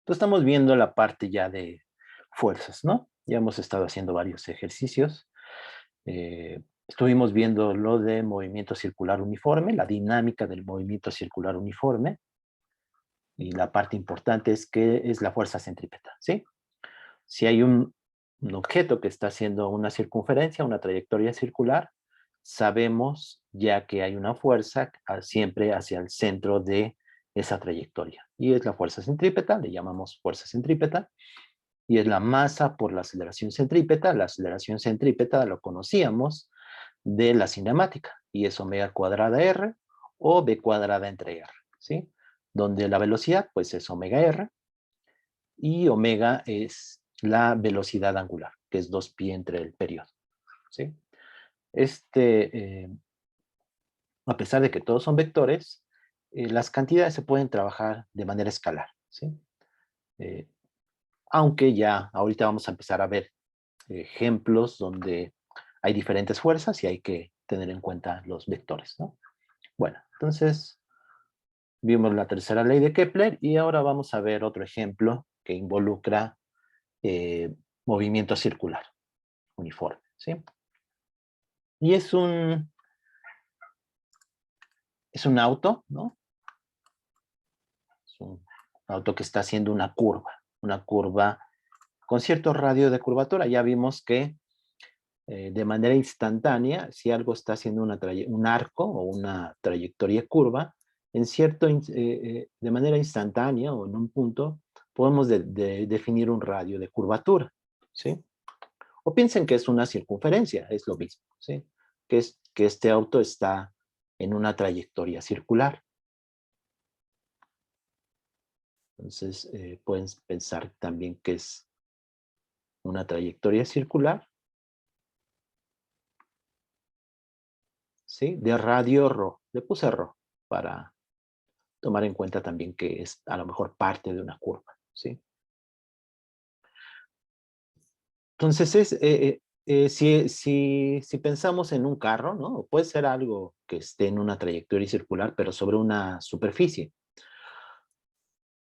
Entonces estamos viendo la parte ya de fuerzas, ¿no? Ya hemos estado haciendo varios ejercicios. Estuvimos viendo lo de movimiento circular uniforme, la dinámica del movimiento circular uniforme, y la parte importante es que es la fuerza centrípeta, ¿sí? Si hay un objeto que está haciendo una circunferencia, una trayectoria circular, sabemos ya que hay una fuerza siempre hacia el centro de esa trayectoria. Y es la fuerza centrípeta, le llamamos fuerza centrípeta, y es la masa por la aceleración centrípeta. La aceleración centrípeta lo conocíamos de la cinemática, y es omega cuadrada r o b cuadrada entre r, ¿sí? Donde la velocidad, pues, es omega r, y omega es la velocidad angular, que es 2pi entre el periodo, ¿sí? Este, a pesar de que todos son vectores, las cantidades se pueden trabajar de manera escalar, ¿sí? Eh, Aunque ya ahorita vamos a empezar a ver ejemplos donde hay diferentes fuerzas y hay que tener en cuenta los vectores, ¿no? Bueno, entonces vimos la tercera ley de Kepler y ahora vamos a ver otro ejemplo que involucra eh, movimiento circular uniforme, ¿sí? Y es un auto, ¿no? Es un auto que está haciendo una curva con cierto radio de curvatura. Ya vimos que de manera instantánea, si algo está haciendo un arco o una trayectoria curva, de manera instantánea o en un punto, podemos definir un radio de curvatura, ¿sí? O piensen que es una circunferencia, es lo mismo, ¿sí? Que este auto está en una trayectoria circular. Entonces, pueden pensar también que es una trayectoria circular, ¿sí? De radio ρ. Le puse ρ para tomar en cuenta también que es a lo mejor parte de una curva, ¿sí? Entonces, si pensamos en un carro, ¿no? Puede ser algo que esté en una trayectoria circular, pero sobre una superficie.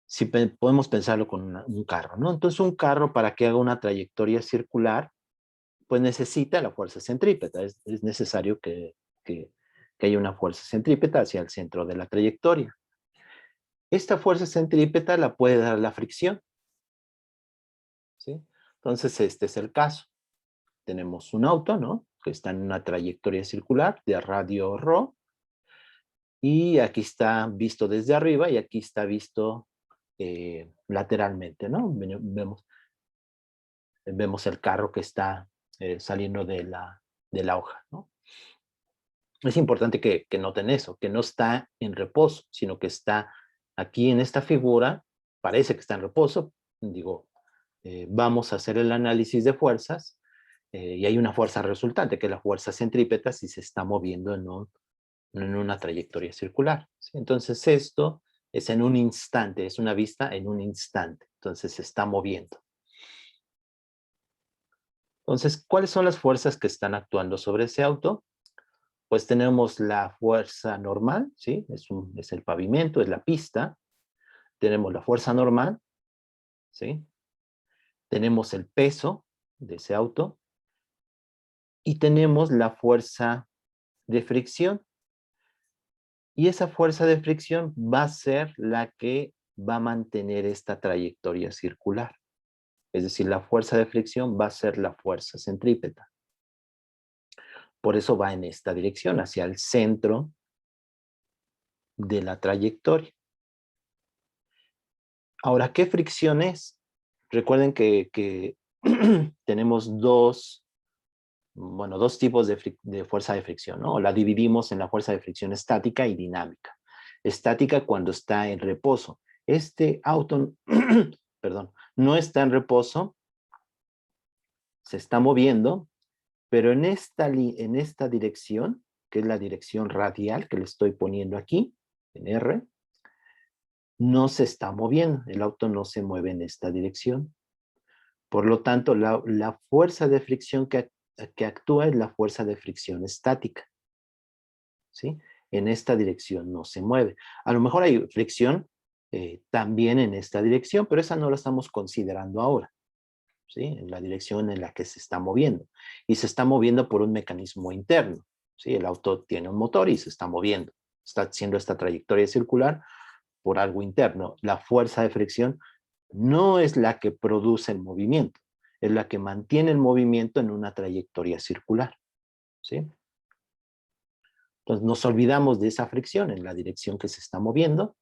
Si podemos pensarlo con un carro, ¿no? Entonces, un carro, para que haga una trayectoria circular, pues necesita la fuerza centrípeta. Es necesario que, que haya una fuerza centrípeta hacia el centro de la trayectoria. Esta fuerza centrípeta la puede dar la fricción, ¿sí? Entonces, este es el caso. Tenemos un auto, ¿no? Que está en una trayectoria circular de radio ρ, y aquí está visto desde arriba y aquí está visto lateralmente, ¿no? Vemos el carro que está saliendo de la hoja, ¿no? Es importante que noten eso, que no está en reposo, sino que está aquí en esta figura, parece que está en reposo. Digo, vamos a hacer el análisis de fuerzas y hay una fuerza resultante, que es la fuerza centrípeta, si se está moviendo en una trayectoria circular, ¿sí? Entonces esto es en un instante, es una vista en un instante, entonces se está moviendo. Entonces, ¿cuáles son las fuerzas que están actuando sobre ese auto? Pues tenemos la fuerza normal, ¿sí? Es el pavimento, es la pista. Tenemos la fuerza normal, ¿sí? Tenemos el peso de ese auto y tenemos la fuerza de fricción. Y esa fuerza de fricción va a ser la que va a mantener esta trayectoria circular. Es decir, la fuerza de fricción va a ser la fuerza centrípeta. Por eso va en esta dirección, hacia el centro de la trayectoria. Ahora, ¿qué fricción es? Recuerden que tenemos dos tipos de fuerza de fricción, ¿no? La dividimos en la fuerza de fricción estática y dinámica. Estática cuando está en reposo. Este auto, perdón, no está en reposo, se está moviendo, pero en esta dirección, que es la dirección radial que le estoy poniendo aquí, en R, no se está moviendo, el auto no se mueve en esta dirección. Por lo tanto, la fuerza de fricción que actúa es la fuerza de fricción estática, ¿sí? En esta dirección no se mueve. A lo mejor hay fricción también en esta dirección, pero esa no la estamos considerando ahora, ¿sí? En la dirección en la que se está moviendo. Y se está moviendo por un mecanismo interno, ¿sí? El auto tiene un motor y se está moviendo. Está haciendo esta trayectoria circular por algo interno. La fuerza de fricción no es la que produce el movimiento, es la que mantiene el movimiento en una trayectoria circular, ¿sí? Entonces nos olvidamos de esa fricción en la dirección que se está moviendo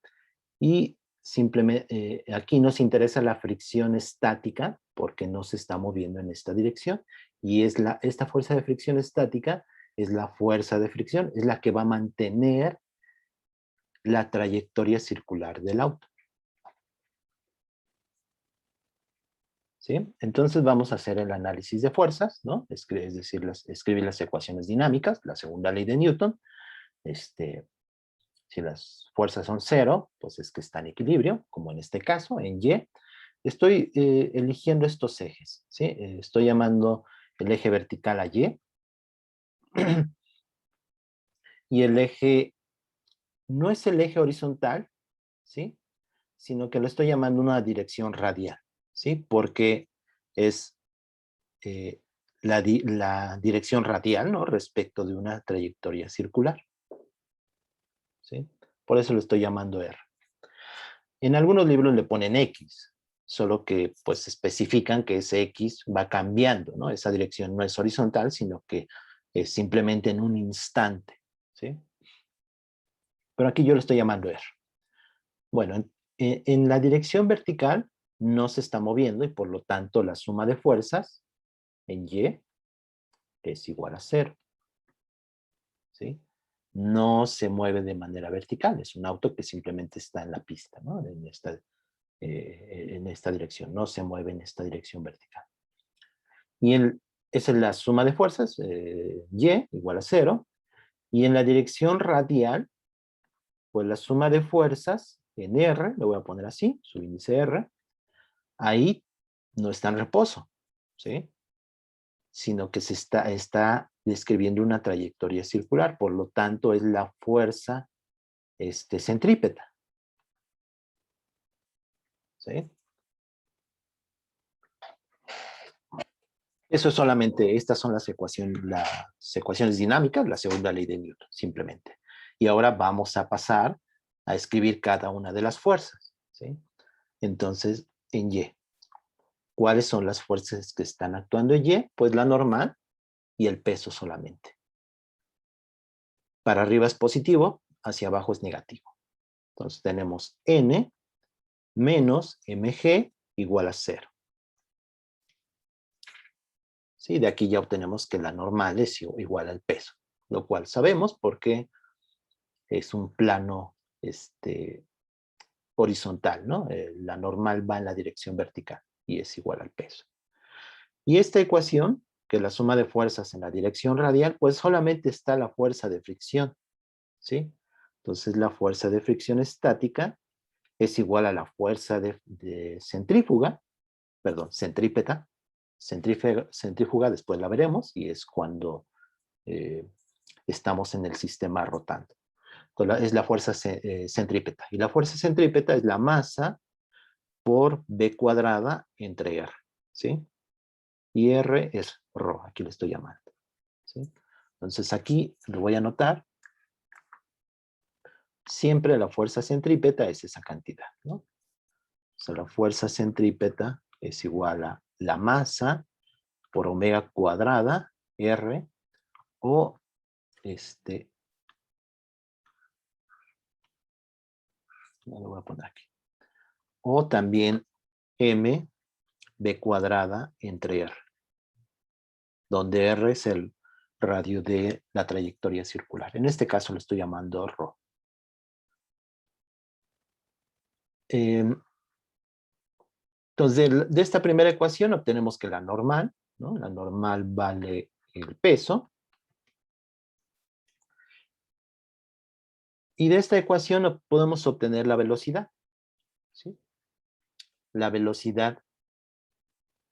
y simplemente aquí nos interesa la fricción estática porque no se está moviendo en esta dirección y esta fuerza de fricción estática es la fuerza de fricción, es la que va a mantener la trayectoria circular del auto. ¿Sí? Entonces vamos a hacer el análisis de fuerzas, ¿no? Es decir, escribir las ecuaciones dinámicas, la segunda ley de Newton. Si las fuerzas son cero, pues es que está en equilibrio, como en este caso, en Y. Estoy eligiendo estos ejes, ¿sí? Estoy llamando el eje vertical a Y. Y el eje no es el eje horizontal, ¿sí? Sino que lo estoy llamando una dirección radial, ¿sí? Porque es eh, la dirección radial, ¿no? Respecto de una trayectoria circular, ¿sí? Por eso lo estoy llamando R. En algunos libros le ponen X, solo que pues especifican que ese X va cambiando, ¿no? Esa dirección no es horizontal, sino que es simplemente en un instante, ¿sí? Pero aquí yo lo estoy llamando R. Bueno, en la dirección vertical no se está moviendo y por lo tanto la suma de fuerzas en Y es igual a 0, ¿sí? No se mueve de manera vertical, es un auto que simplemente está en la pista, ¿no? En esta dirección, no se mueve en esta dirección vertical. Y esa es la suma de fuerzas, Y igual a 0, y en la dirección radial, pues la suma de fuerzas en R, lo voy a poner así, su índice R, ahí no está en reposo, ¿sí? Sino que se está describiendo una trayectoria circular, por lo tanto es la fuerza centrípeta, ¿sí? Eso es solamente, estas son las ecuaciones dinámicas, la segunda ley de Newton, simplemente. Y ahora vamos a pasar a escribir cada una de las fuerzas, ¿sí? Entonces, en Y, ¿cuáles son las fuerzas que están actuando en Y? Pues la normal y el peso solamente. Para arriba es positivo, hacia abajo es negativo. Entonces tenemos N menos mg igual a 0. ¿Sí? De aquí ya obtenemos que la normal es igual al peso, lo cual sabemos porque es un plano horizontal, ¿no? La normal va en la dirección vertical y es igual al peso. Y esta ecuación, que es la suma de fuerzas en la dirección radial, pues solamente está la fuerza de fricción, ¿sí? Entonces la fuerza de fricción estática es igual a la fuerza de centrífuga, perdón, centrípeta, centrífuga después la veremos, y es cuando estamos en el sistema rotando. Entonces, es la fuerza centrípeta. Y la fuerza centrípeta es la masa por B cuadrada entre R, ¿sí? Y R es ρ, aquí le estoy llamando, ¿sí? Entonces aquí lo voy a anotar. Siempre la fuerza centrípeta es esa cantidad, ¿no? O sea, la fuerza centrípeta es igual a la masa por omega cuadrada, R, o lo voy a poner aquí. O también M B cuadrada entre R, donde R es el radio de la trayectoria circular. En este caso lo estoy llamando ρ. Entonces, de esta primera ecuación obtenemos que la normal, ¿no? La normal vale el peso. Y de esta ecuación podemos obtener la velocidad, ¿sí? La velocidad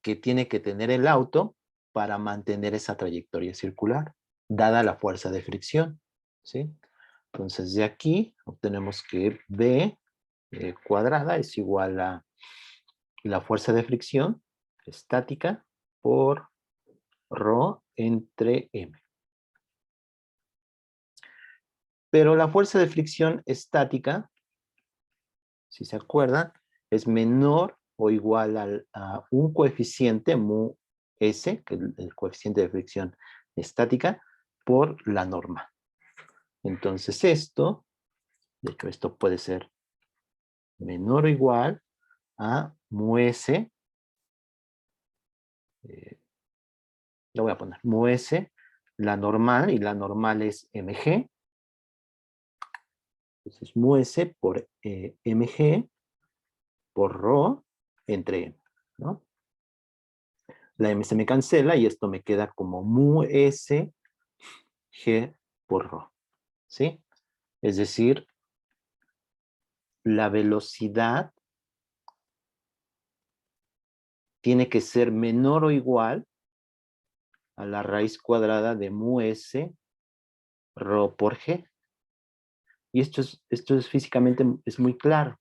que tiene que tener el auto para mantener esa trayectoria circular, dada la fuerza de fricción, ¿sí? Entonces, de aquí obtenemos que V cuadrada es igual a la fuerza de fricción estática por ρ entre m. Pero la fuerza de fricción estática, si se acuerdan, es menor o igual a un coeficiente mu s, que es el coeficiente de fricción estática, por la norma. Entonces esto, de hecho esto puede ser menor o igual a mu s, lo voy a poner, mu s, la normal, y la normal es mg. Entonces mu s por mg por ρ entre m, ¿no? La m se me cancela y esto me queda como mu s g por ρ, ¿sí? Es decir, la velocidad tiene que ser menor o igual a la raíz cuadrada de mu s ρ por g. Y esto es físicamente es muy claro.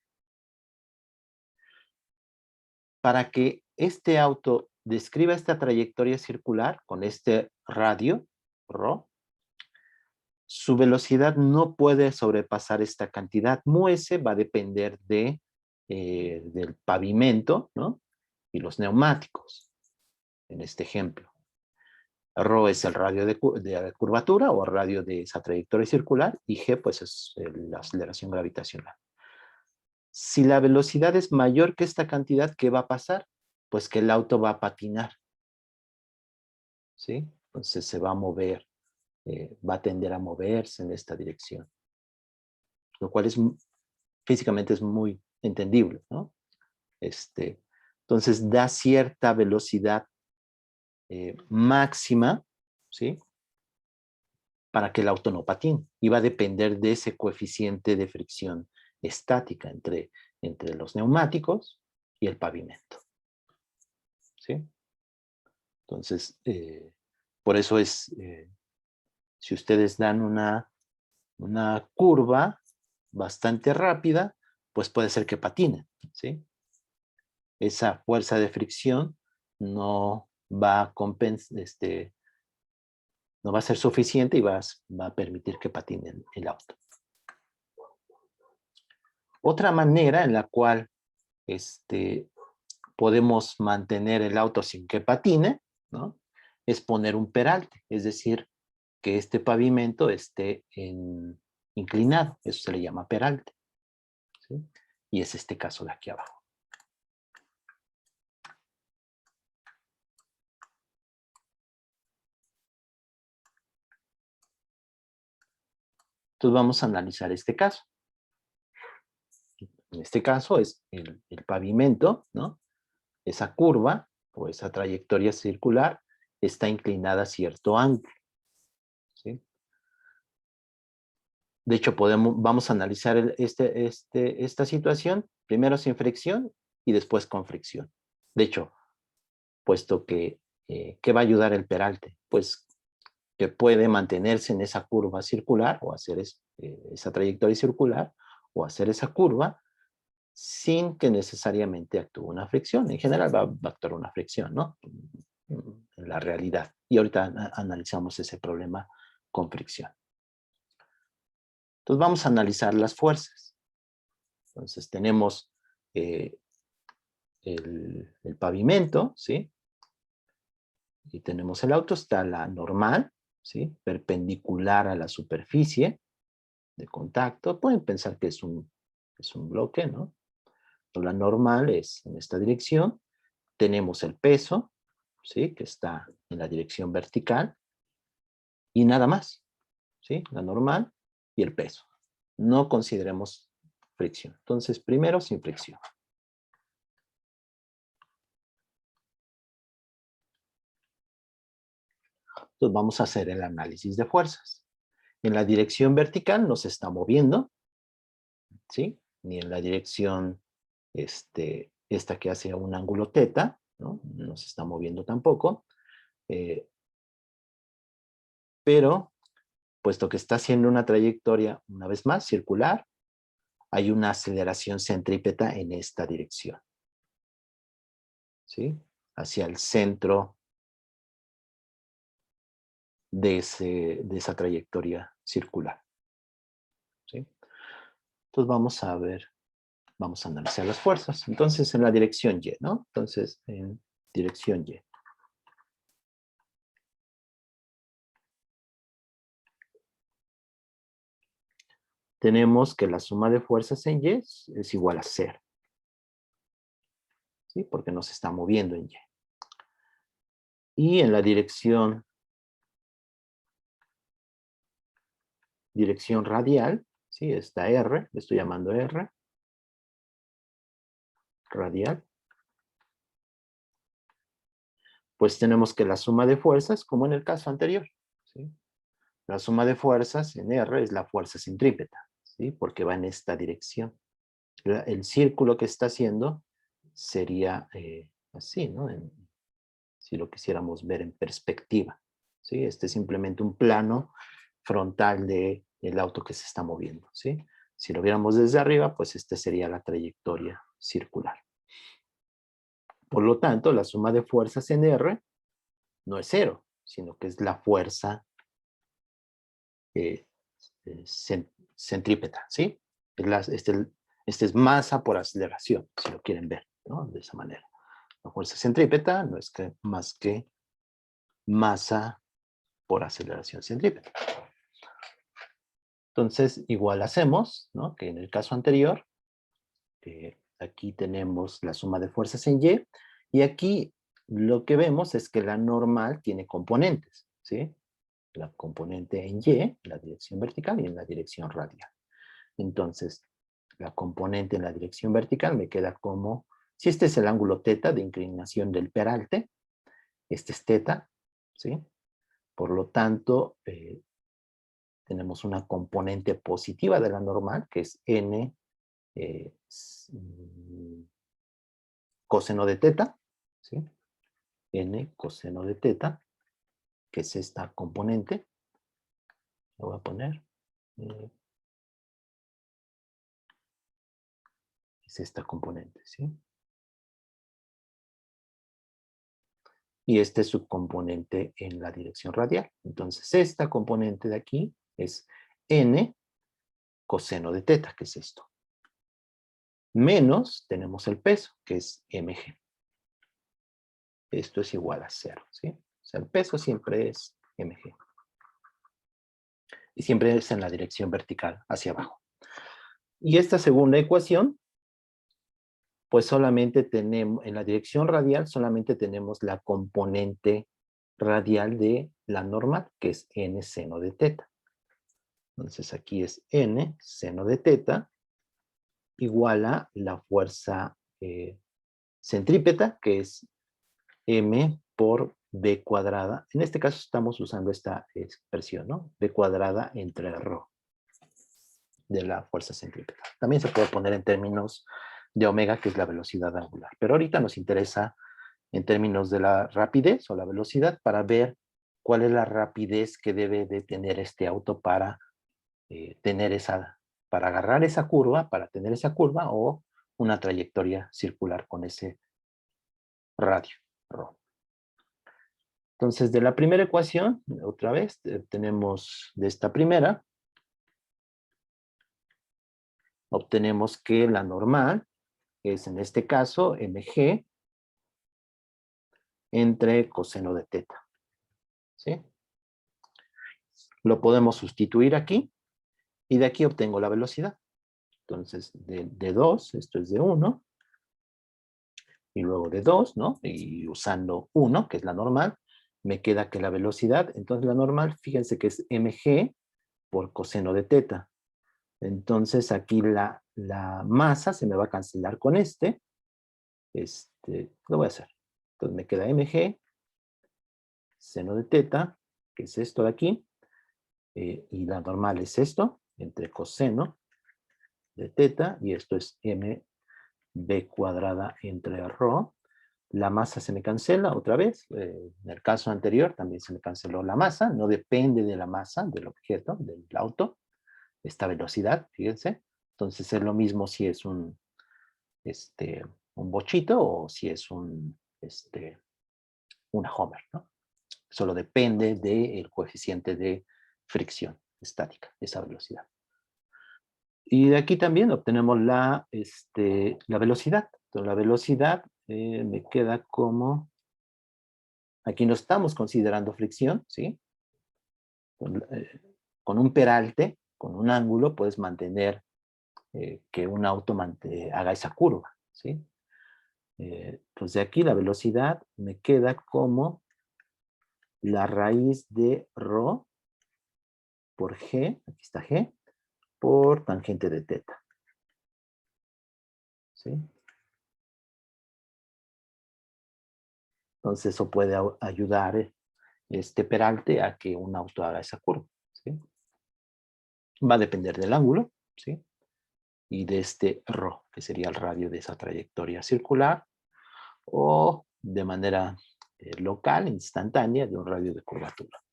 Para que este auto describa esta trayectoria circular con este radio, ρ, su velocidad no puede sobrepasar esta cantidad. Mu s va a depender del pavimento, ¿no? Y los neumáticos, en este ejemplo. Rho es el radio de curvatura o radio de esa trayectoria circular y g pues es la aceleración gravitacional. Si la velocidad es mayor que esta cantidad, ¿qué va a pasar? Pues que el auto va a patinar, ¿sí? Entonces se va a mover, va a tender a moverse en esta dirección, lo cual es físicamente es muy entendible, ¿no? Entonces da cierta velocidad máxima, ¿sí? Para que el auto no patine. Y va a depender de ese coeficiente de fricción estática entre los neumáticos y el pavimento, ¿sí? Entonces, por eso es, si ustedes dan una curva bastante rápida, pues puede ser que patinen, ¿sí? Esa fuerza de fricción no va a no va a ser suficiente y va a permitir que patine el auto. Otra manera en la cual podemos mantener el auto sin que patine, ¿no? Es poner un peralte, es decir, que este pavimento esté inclinado, eso se le llama peralte, ¿sí? Y es este caso de aquí abajo. Entonces vamos a analizar este caso. En este caso es el pavimento, ¿no? Esa curva o esa trayectoria circular está inclinada a cierto ángulo, ¿sí? De hecho, vamos a analizar esta situación primero sin fricción y después con fricción. De hecho, puesto que, ¿qué va a ayudar el peralte? Pues que puede mantenerse en esa curva circular o hacer esa trayectoria circular o hacer esa curva sin que necesariamente actúe una fricción. En general va a actuar una fricción, ¿no? En la realidad. Y ahorita analizamos ese problema con fricción. Entonces vamos a analizar las fuerzas. Entonces tenemos el pavimento, ¿sí? Y tenemos el auto, está la normal, ¿sí? Perpendicular a la superficie de contacto. Pueden pensar que es un bloque, ¿no? Pero la normal es en esta dirección. Tenemos el peso, ¿sí? Que está en la dirección vertical. Y nada más, ¿sí? La normal y el peso. No consideremos fricción. Entonces, primero sin fricción. Entonces vamos a hacer el análisis de fuerzas. En la dirección vertical no se está moviendo, ¿sí? Ni en la dirección esta que hace un ángulo teta, ¿no? No se está moviendo tampoco. Pero, puesto que está haciendo una trayectoria, una vez más, circular, hay una aceleración centrípeta en esta dirección, ¿sí? Hacia el centro de esa trayectoria circular, ¿sí? Entonces vamos a ver, vamos a analizar las fuerzas. Entonces en la dirección Y, ¿no? Entonces en dirección Y. Tenemos que la suma de fuerzas en Y es igual a 0, ¿sí? Porque nos está moviendo en Y. Y en la dirección radial, ¿sí? Esta R, le estoy llamando R, radial. Pues tenemos que la suma de fuerzas, como en el caso anterior, ¿sí? La suma de fuerzas en R es la fuerza centrípeta, ¿sí? Porque va en esta dirección. El círculo que está haciendo sería así, ¿no? Si lo quisiéramos ver en perspectiva, ¿sí? Este es simplemente un plano frontal del auto que se está moviendo, ¿sí? Si lo viéramos desde arriba, pues esta sería la trayectoria circular. Por lo tanto, la suma de fuerzas en R no es 0, sino que es la fuerza centrípeta, ¿sí? Este es masa por aceleración, si lo quieren ver, ¿no? De esa manera. La fuerza centrípeta no es más que masa por aceleración centrípeta. Entonces, igual hacemos, ¿no? Que en el caso anterior, aquí tenemos la suma de fuerzas en Y, y aquí lo que vemos es que la normal tiene componentes, ¿sí? La componente en Y, la dirección vertical, y en la dirección radial. Entonces, la componente en la dirección vertical me queda como, si este es el ángulo θ de inclinación del peralte, este es θ, ¿sí? Por lo tanto, tenemos una componente positiva de la normal, que es n coseno de θ, ¿sí? N coseno de θ, que es esta componente. Lo voy a poner. Es esta componente, ¿sí? Y este es su componente en la dirección radial. Entonces, esta componente de aquí es n coseno de θ, que es esto. Menos tenemos el peso, que es mg. Esto es igual a 0, ¿sí? O sea, el peso siempre es mg. Y siempre es en la dirección vertical, hacia abajo. Y esta segunda ecuación, pues solamente tenemos, en la dirección radial, solamente tenemos la componente radial de la normal, que es n seno de θ. Entonces aquí es n seno de θ igual a la fuerza centrípeta, que es m por b cuadrada. En este caso estamos usando esta expresión, ¿no? B cuadrada entre ρ de la fuerza centrípeta. También se puede poner en términos de omega, que es la velocidad angular. Pero ahorita nos interesa en términos de la rapidez o la velocidad para ver cuál es la rapidez que debe de tener este auto para para agarrar esa curva, para tener esa curva o una trayectoria circular con ese radio, ρ. Entonces, de la primera ecuación, otra vez, tenemos de esta primera, obtenemos que la normal es, en este caso, mg entre coseno de θ, ¿sí? Lo podemos sustituir aquí, y de aquí obtengo la velocidad. Entonces, de 2, esto es de 1, y luego de 2, ¿no? Y usando 1, que es la normal, me queda que la velocidad, entonces la normal, fíjense que es mg por coseno de θ. Entonces aquí la masa se me va a cancelar con lo voy a hacer. Entonces me queda mg, seno de θ, que es esto de aquí, y la normal es esto, entre coseno de θ, y esto es mb cuadrada entre ρ. La masa se me cancela otra vez. En el caso anterior también se me canceló la masa. No depende de la masa del objeto, del auto. Esta velocidad, fíjense. Entonces es lo mismo si es un bochito o si es una Homer, ¿no? Solo depende del coeficiente de fricción estática, esa velocidad. Y de aquí también obtenemos la velocidad. Entonces, la velocidad me queda como... Aquí no estamos considerando fricción, ¿sí? Con un peralte, con un ángulo, puedes mantener que un auto haga esa curva, ¿sí? Pues de aquí la velocidad me queda como la raíz de ρ por g, aquí está g, por tangente de teta, ¿sí? Entonces eso puede ayudar este peralte a que un auto haga esa curva, ¿sí? Va a depender del ángulo, ¿sí? Y de este ρ, que sería el radio de esa trayectoria circular, o de manera local, instantánea, de un radio de curvatura.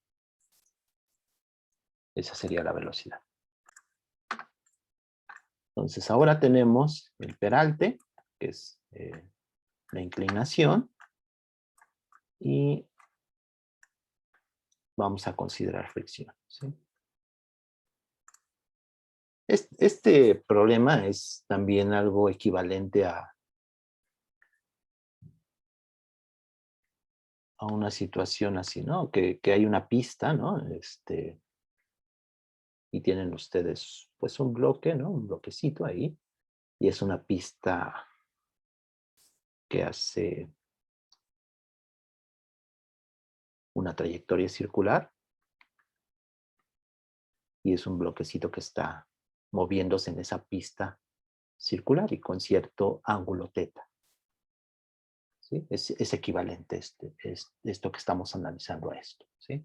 Esa sería la velocidad. Entonces ahora tenemos el peralte, que es la inclinación, y vamos a considerar fricción, ¿sí? Este problema es también algo equivalente a una situación así, ¿no? Que hay una pista, ¿no? Y tienen ustedes, pues, un bloque, ¿no? Un bloquecito ahí. Y es una pista que hace una trayectoria circular. Y es un bloquecito que está moviéndose en esa pista circular y con cierto ángulo teta, ¿sí? Es equivalente esto que estamos analizando a esto, ¿sí?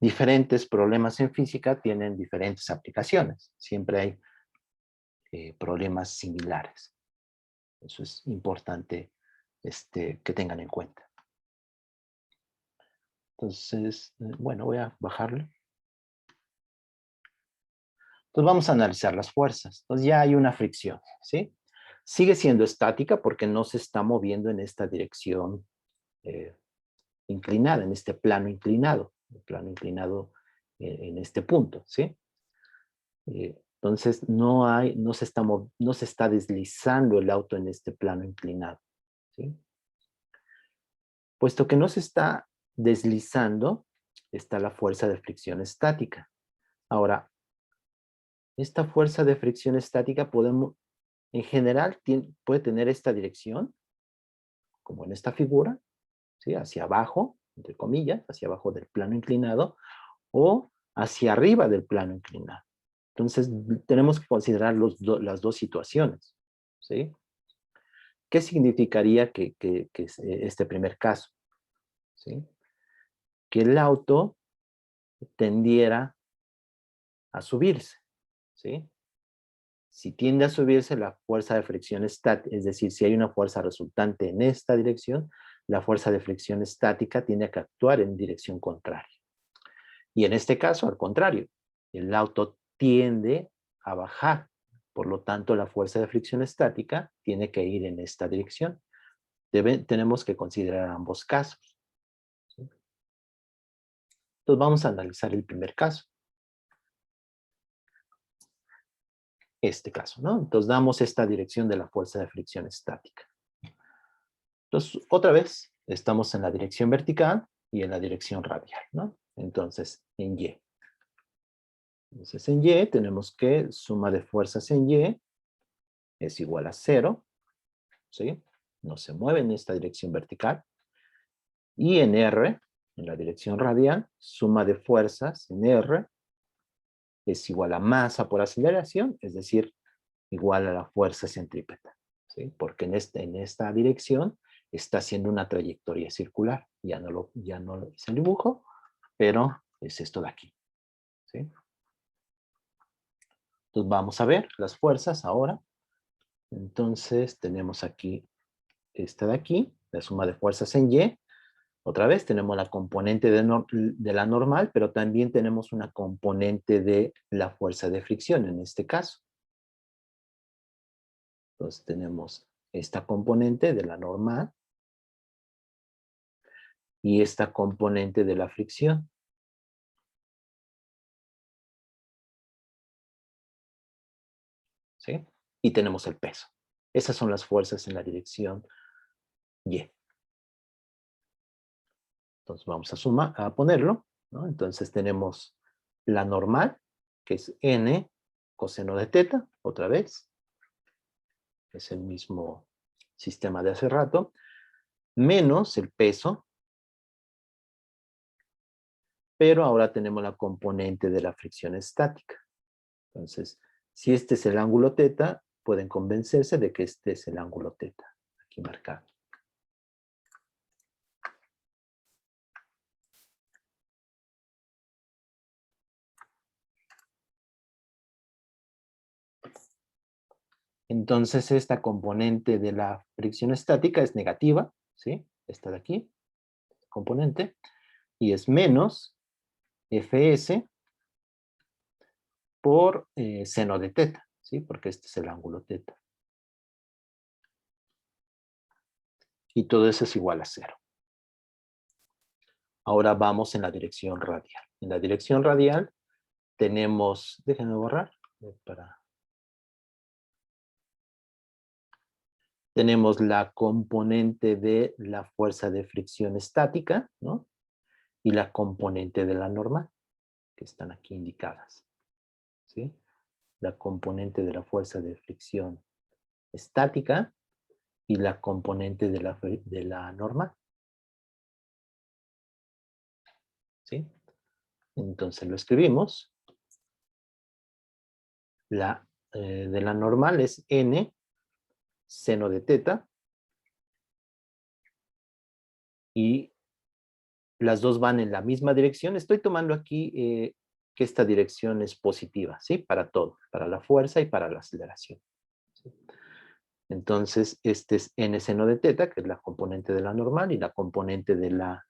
Diferentes problemas en física tienen diferentes aplicaciones. Siempre hay problemas similares. Eso es importante que tengan en cuenta. Entonces, bueno, voy a bajarlo. Entonces vamos a analizar las fuerzas. Entonces ya hay una fricción, ¿sí? Sigue siendo estática porque no se está moviendo en esta dirección inclinada, en este plano inclinado, el plano inclinado en este punto, ¿sí? Entonces no se está deslizando el auto en este plano inclinado, ¿sí? Puesto que no se está deslizando, está la fuerza de fricción estática. Ahora, esta fuerza de fricción estática en general puede tener esta dirección, como en esta figura, ¿sí? Hacia abajo, entre comillas, hacia abajo del plano inclinado, o hacia arriba del plano inclinado. Entonces, tenemos que considerar las dos situaciones, ¿sí? ¿Qué significaría este primer caso? ¿Sí? Que el auto tendiera a subirse, ¿sí? Si tiende a subirse, la fuerza de fricción estática, es decir, si hay una fuerza resultante en esta dirección, la fuerza de fricción estática tiene que actuar en dirección contraria. Y en este caso, al contrario, el auto tiende a bajar. Por lo tanto, la fuerza de fricción estática tiene que ir en esta dirección. Tenemos que considerar ambos casos, ¿sí? Entonces vamos a analizar el primer caso. Este caso, ¿no? Entonces damos esta dirección de la fuerza de fricción estática. Entonces, otra vez, estamos en la dirección vertical y en la dirección radial, ¿no? Entonces, en Y. Entonces, en Y tenemos que suma de fuerzas en Y es igual a 0, ¿sí? No se mueve en esta dirección vertical. Y en R, en la dirección radial, suma de fuerzas en R es igual a masa por aceleración, es decir, igual a la fuerza centrípeta, ¿sí? Porque en esta dirección está haciendo una trayectoria circular. Ya no lo hice el dibujo, pero es esto de aquí, ¿sí? Entonces vamos a ver las fuerzas ahora. Entonces tenemos aquí esta de aquí, la suma de fuerzas en Y. Otra vez tenemos la componente de la normal, pero también tenemos una componente de la fuerza de fricción en este caso. Entonces tenemos esta componente de la normal y esta componente de la fricción. ¿Sí? Y tenemos el peso. Esas son las fuerzas en la dirección Y. Entonces vamos a ponerlo, ¿no? Entonces tenemos la normal, que es n coseno de teta, otra vez. Es el mismo sistema de hace rato, menos el peso, pero ahora tenemos la componente de la fricción estática. Entonces, si este es el ángulo teta, pueden convencerse de que este es el ángulo teta, aquí marcado. Entonces, esta componente de la fricción estática es negativa, ¿sí? Esta de aquí, componente, y es menos Fs por seno de teta, ¿sí? Porque este es el ángulo teta. Y todo eso es igual a 0. Ahora vamos en la dirección radial. En la dirección radial tenemos, déjenme borrar, tenemos la componente de la fuerza de fricción estática, ¿no? Y la componente de la normal, que están aquí indicadas, ¿sí? La componente de la fuerza de fricción estática y la componente de la normal, ¿sí? Entonces lo escribimos. La de la normal es n seno de teta y las dos van en la misma dirección. Estoy tomando aquí que esta dirección es positiva, ¿sí? Para todo, para la fuerza y para la aceleración. ¿Sí? Entonces, este es n seno de teta, que es la componente de la normal, y la componente de la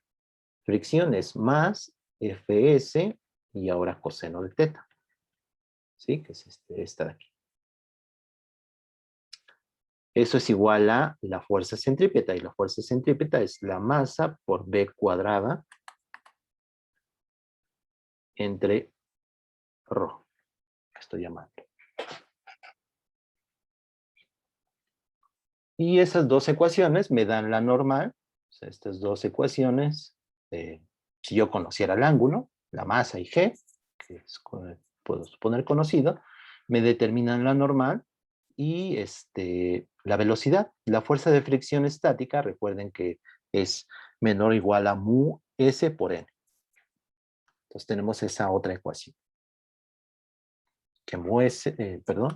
fricción es más Fs y ahora coseno de teta, ¿sí? Que es esta de aquí. Eso es igual a la fuerza centrípeta, y la fuerza centrípeta es la masa por B cuadrada entre ρ, que estoy llamando. Y esas dos ecuaciones me dan la normal. O sea, estas dos ecuaciones, si yo conociera el ángulo, la masa y G, que es, puedo suponer conocido, me determinan la normal y la velocidad. La fuerza de fricción estática, recuerden que es menor o igual a mu s por n. Entonces tenemos esa otra ecuación. Que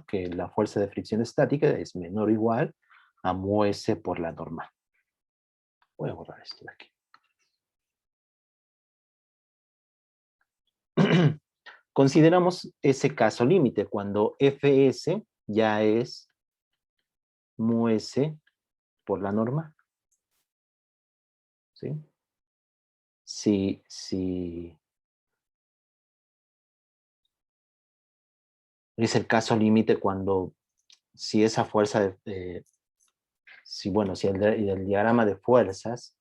que la fuerza de fricción estática es menor o igual a mu s por la normal. Voy a borrar esto de aquí. Consideramos ese caso límite cuando Fs ya es mu s por la normal. ¿Sí? Si es el caso límite cuando, si esa fuerza, si el diagrama de fuerzas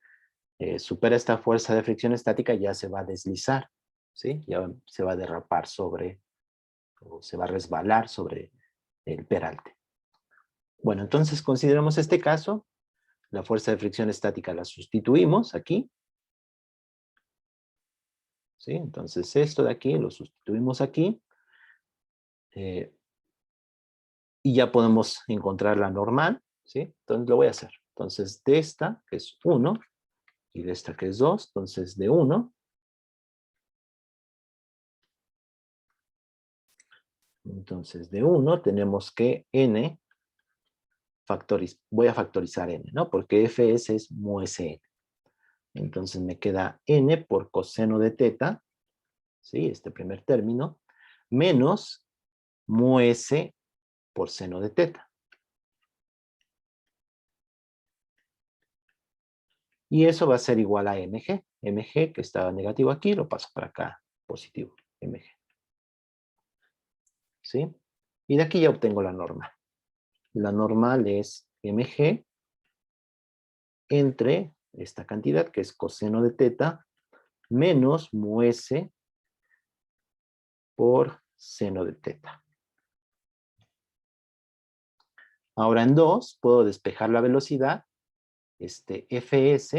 supera esta fuerza de fricción estática, ya se va a deslizar, ¿sí? Ya se va a derrapar o se va a resbalar sobre el peralte. Bueno, entonces consideramos este caso. La fuerza de fricción estática la sustituimos aquí. ¿Sí? Entonces esto de aquí lo sustituimos aquí. Y ya podemos encontrar la normal. ¿Sí? Entonces lo voy a hacer. Entonces de esta, que es 1, y de esta que es 2, entonces de 1. Entonces de 1 tenemos que n, voy a factorizar n, ¿no? Porque fs es mu sn. Entonces me queda n por coseno de teta, ¿sí? Este primer término, menos mu s por seno de teta. Y eso va a ser igual a mg. Mg, que estaba negativo aquí, lo paso para acá, positivo, mg. ¿Sí? Y de aquí ya obtengo la norma. La normal es mg entre esta cantidad, que es coseno de teta, menos mu s por seno de teta. Ahora en 2 puedo despejar la velocidad. Fs,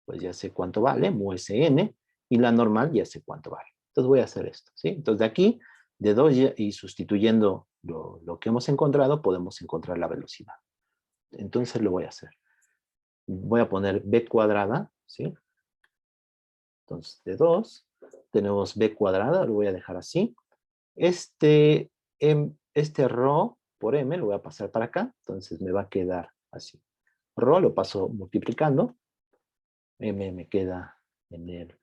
pues ya sé cuánto vale, mu sn, y la normal ya sé cuánto vale. Entonces voy a hacer esto, ¿sí? Entonces de aquí, de 2 y sustituyendo lo que hemos encontrado, podemos encontrar la velocidad. Entonces lo voy a hacer. Voy a poner b cuadrada, ¿sí? Entonces de 2 tenemos b cuadrada, lo voy a dejar así. Este rho por m lo voy a pasar para acá, entonces me va a quedar así. Rho lo paso multiplicando, m me queda en el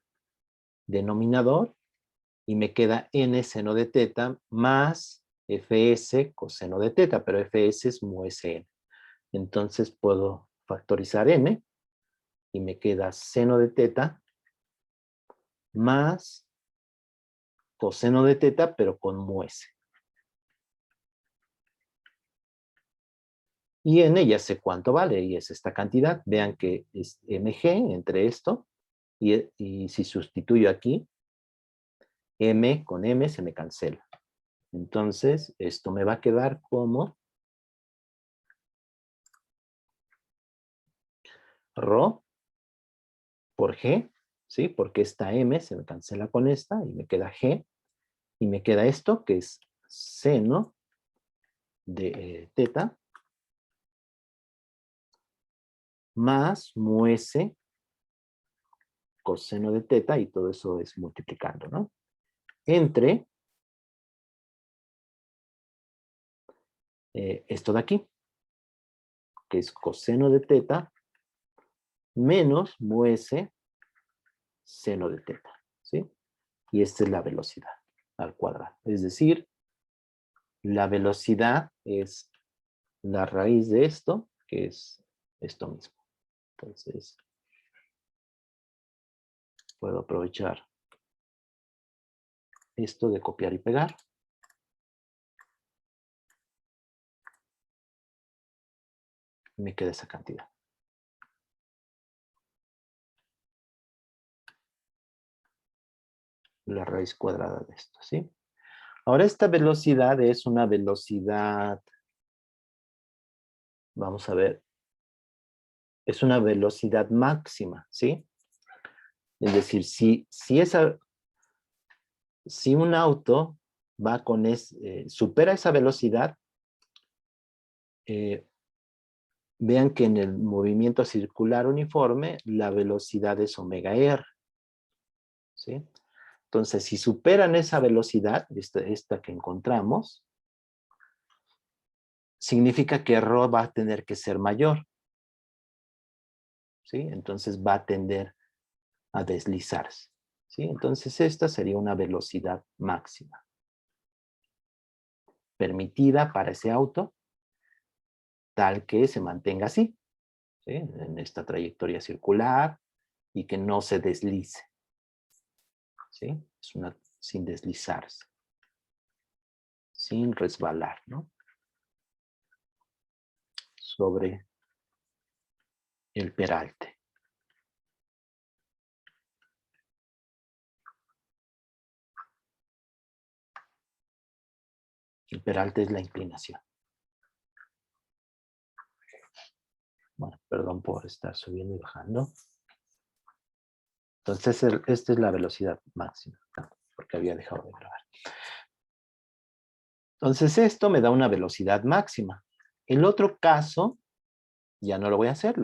denominador, y me queda n seno de teta más fs coseno de teta, pero fs es mu sn. Entonces puedo factorizar n, y me queda seno de teta más coseno de teta, pero con mu s. Y n ya sé cuánto vale, y es esta cantidad. Vean que es mg entre esto, y si sustituyo aquí, m con m se me cancela. Entonces, esto me va a quedar como rho por g, ¿sí? Porque esta m se me cancela con esta, y me queda g, y me queda esto, que es seno de teta, más mu s coseno de teta, y todo eso es multiplicando, ¿no? Entre esto de aquí, que es coseno de teta, menos mu s seno de teta, ¿sí? Y esta es la velocidad al cuadrado. Es decir, la velocidad es la raíz de esto, que es esto mismo. Entonces, puedo aprovechar esto de copiar y pegar. Me queda esa cantidad. La raíz cuadrada de esto, ¿sí? Ahora esta velocidad es una velocidad, vamos a ver, es una velocidad máxima, ¿sí? Es decir, si un auto va con supera esa velocidad, vean que en el movimiento circular uniforme la velocidad es omega r, ¿sí? Entonces, si superan esa velocidad, esta que encontramos, significa que rho va a tener que ser mayor, ¿sí? Entonces va a tender a deslizarse, ¿sí? Entonces esta sería una velocidad máxima permitida para ese auto, tal que se mantenga así, ¿sí? En esta trayectoria circular, y que no se deslice, ¿sí? Es una sin deslizarse, sin resbalar, ¿no? Sobre el peralte. El peralte es la inclinación. Bueno, perdón por estar subiendo y bajando. Entonces, esta es la velocidad máxima, ¿no? Porque había dejado de grabar. Entonces, esto me da una velocidad máxima. El otro caso, ya no lo voy a hacer,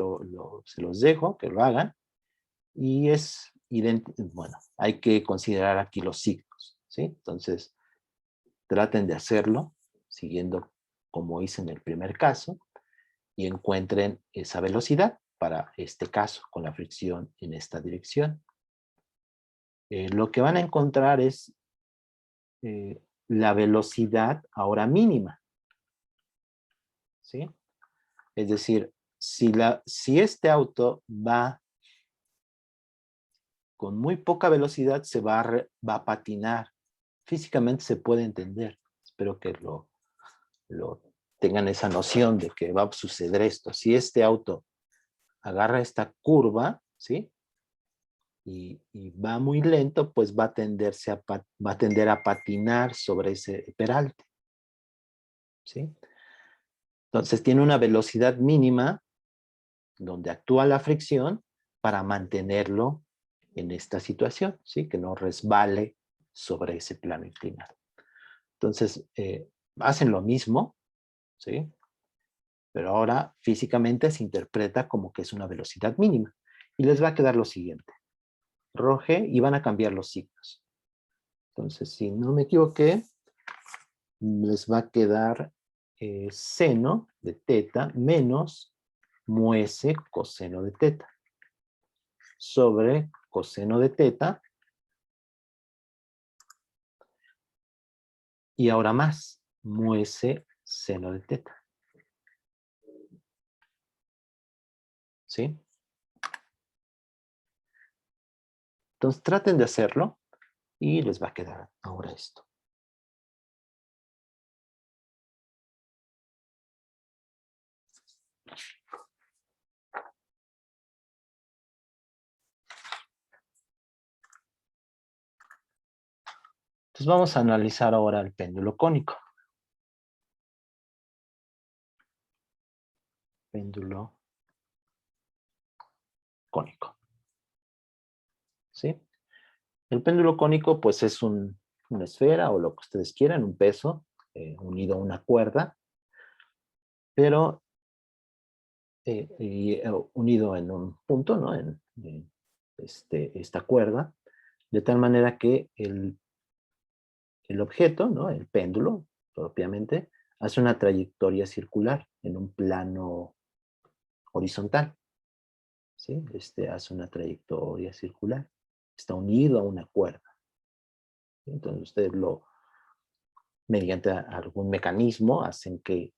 se los dejo, que lo hagan. Y es idéntico, bueno, hay que considerar aquí los signos, ¿sí? Entonces, traten de hacerlo, siguiendo como hice en el primer caso, y encuentren esa velocidad para este caso, con la fricción en esta dirección. Lo que van a encontrar es la velocidad ahora mínima, ¿sí? Es decir, si este auto va con muy poca velocidad, se va a patinar. Físicamente se puede entender. Espero que lo tengan esa noción de que va a suceder esto. Si este auto agarra esta curva, ¿sí? Y va muy lento, pues va a tender a patinar sobre ese peralte, ¿sí? Entonces tiene una velocidad mínima donde actúa la fricción para mantenerlo en esta situación, ¿sí? Que no resbale sobre ese plano inclinado. Entonces, hacen lo mismo, ¿sí? Pero ahora físicamente se interpreta como que es una velocidad mínima. Y les va a quedar lo siguiente. Roge y van a cambiar los signos. Entonces, si no me equivoqué, les va a quedar seno de teta menos muese coseno de teta sobre coseno de teta y ahora más muese seno de teta. ¿Sí? Entonces traten de hacerlo y les va a quedar ahora esto. Entonces vamos a analizar ahora el péndulo cónico. Péndulo cónico. ¿Sí? El péndulo cónico pues es una esfera o lo que ustedes quieran, un peso unido a una cuerda, pero unido en un punto, ¿no? En esta cuerda, de tal manera que el objeto, ¿no? El péndulo, propiamente, hace una trayectoria circular en un plano horizontal, ¿sí? Hace una trayectoria circular, está unido a una cuerda. Entonces ustedes mediante algún mecanismo, hacen que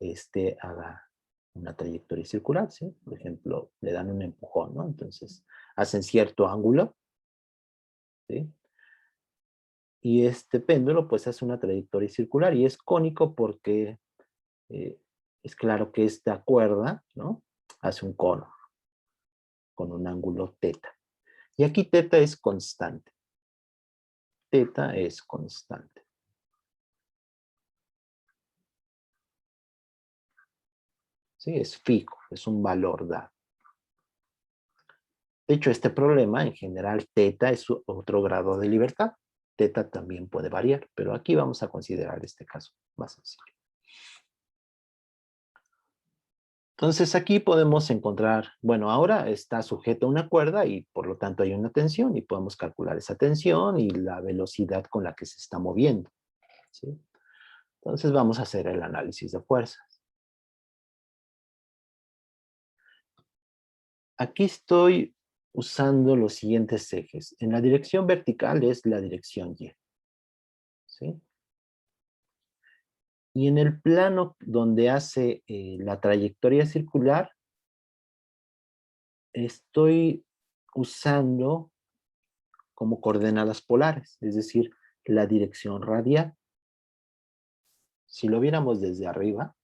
haga una trayectoria circular, ¿sí? Por ejemplo, le dan un empujón, ¿no? Entonces hacen cierto ángulo, ¿sí? Y este péndulo pues hace una trayectoria circular y es cónico porque eh, es claro que esta cuerda, ¿no? Hace un cono con un ángulo teta. Y aquí teta es constante. Teta es constante. ¿Sí? Es fijo, es un valor dado. De hecho, este problema, en general, teta es otro grado de libertad. Teta también puede variar, pero aquí vamos a considerar este caso más sencillo. Entonces aquí podemos encontrar, bueno, ahora está sujeto a una cuerda y por lo tanto hay una tensión y podemos calcular esa tensión y la velocidad con la que se está moviendo, ¿sí? Entonces vamos a hacer el análisis de fuerzas. Aquí estoy usando los siguientes ejes. En la dirección vertical es la dirección Y, ¿sí? Y en el plano donde hace la trayectoria circular, estoy usando como coordenadas polares, es decir, la dirección radial. Si lo viéramos desde arriba,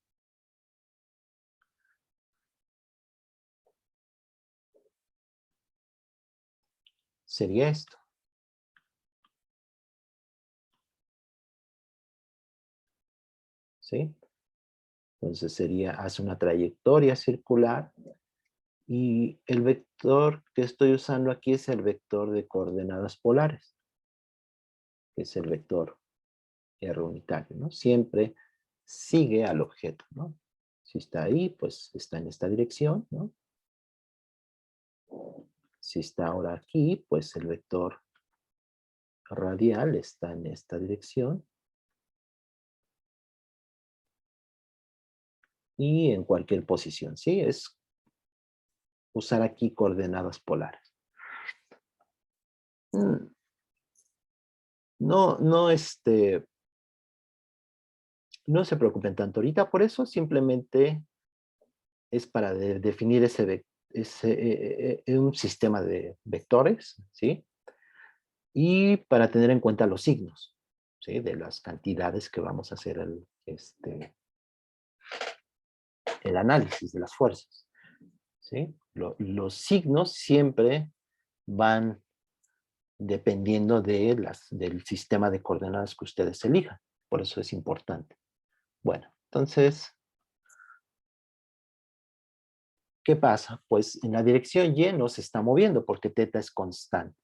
sería esto. ¿Sí? Entonces hace una trayectoria circular y el vector que estoy usando aquí es el vector de coordenadas polares, que es el vector R unitario, ¿no? Siempre sigue al objeto, ¿no? Si está ahí, pues está en esta dirección, ¿no? Si está ahora aquí, pues el vector radial está en esta dirección. Y en cualquier posición, ¿sí? Es usar aquí coordenadas polares. No, no, no se preocupen tanto ahorita por eso, simplemente es para definir un sistema de vectores, ¿sí? Y para tener en cuenta los signos, ¿sí? De las cantidades que vamos a hacer el análisis de las fuerzas, ¿sí? Los signos siempre van dependiendo del sistema de coordenadas que ustedes elijan. Por eso es importante. Bueno, entonces, ¿qué pasa? Pues en la dirección Y no se está moviendo porque teta es constante.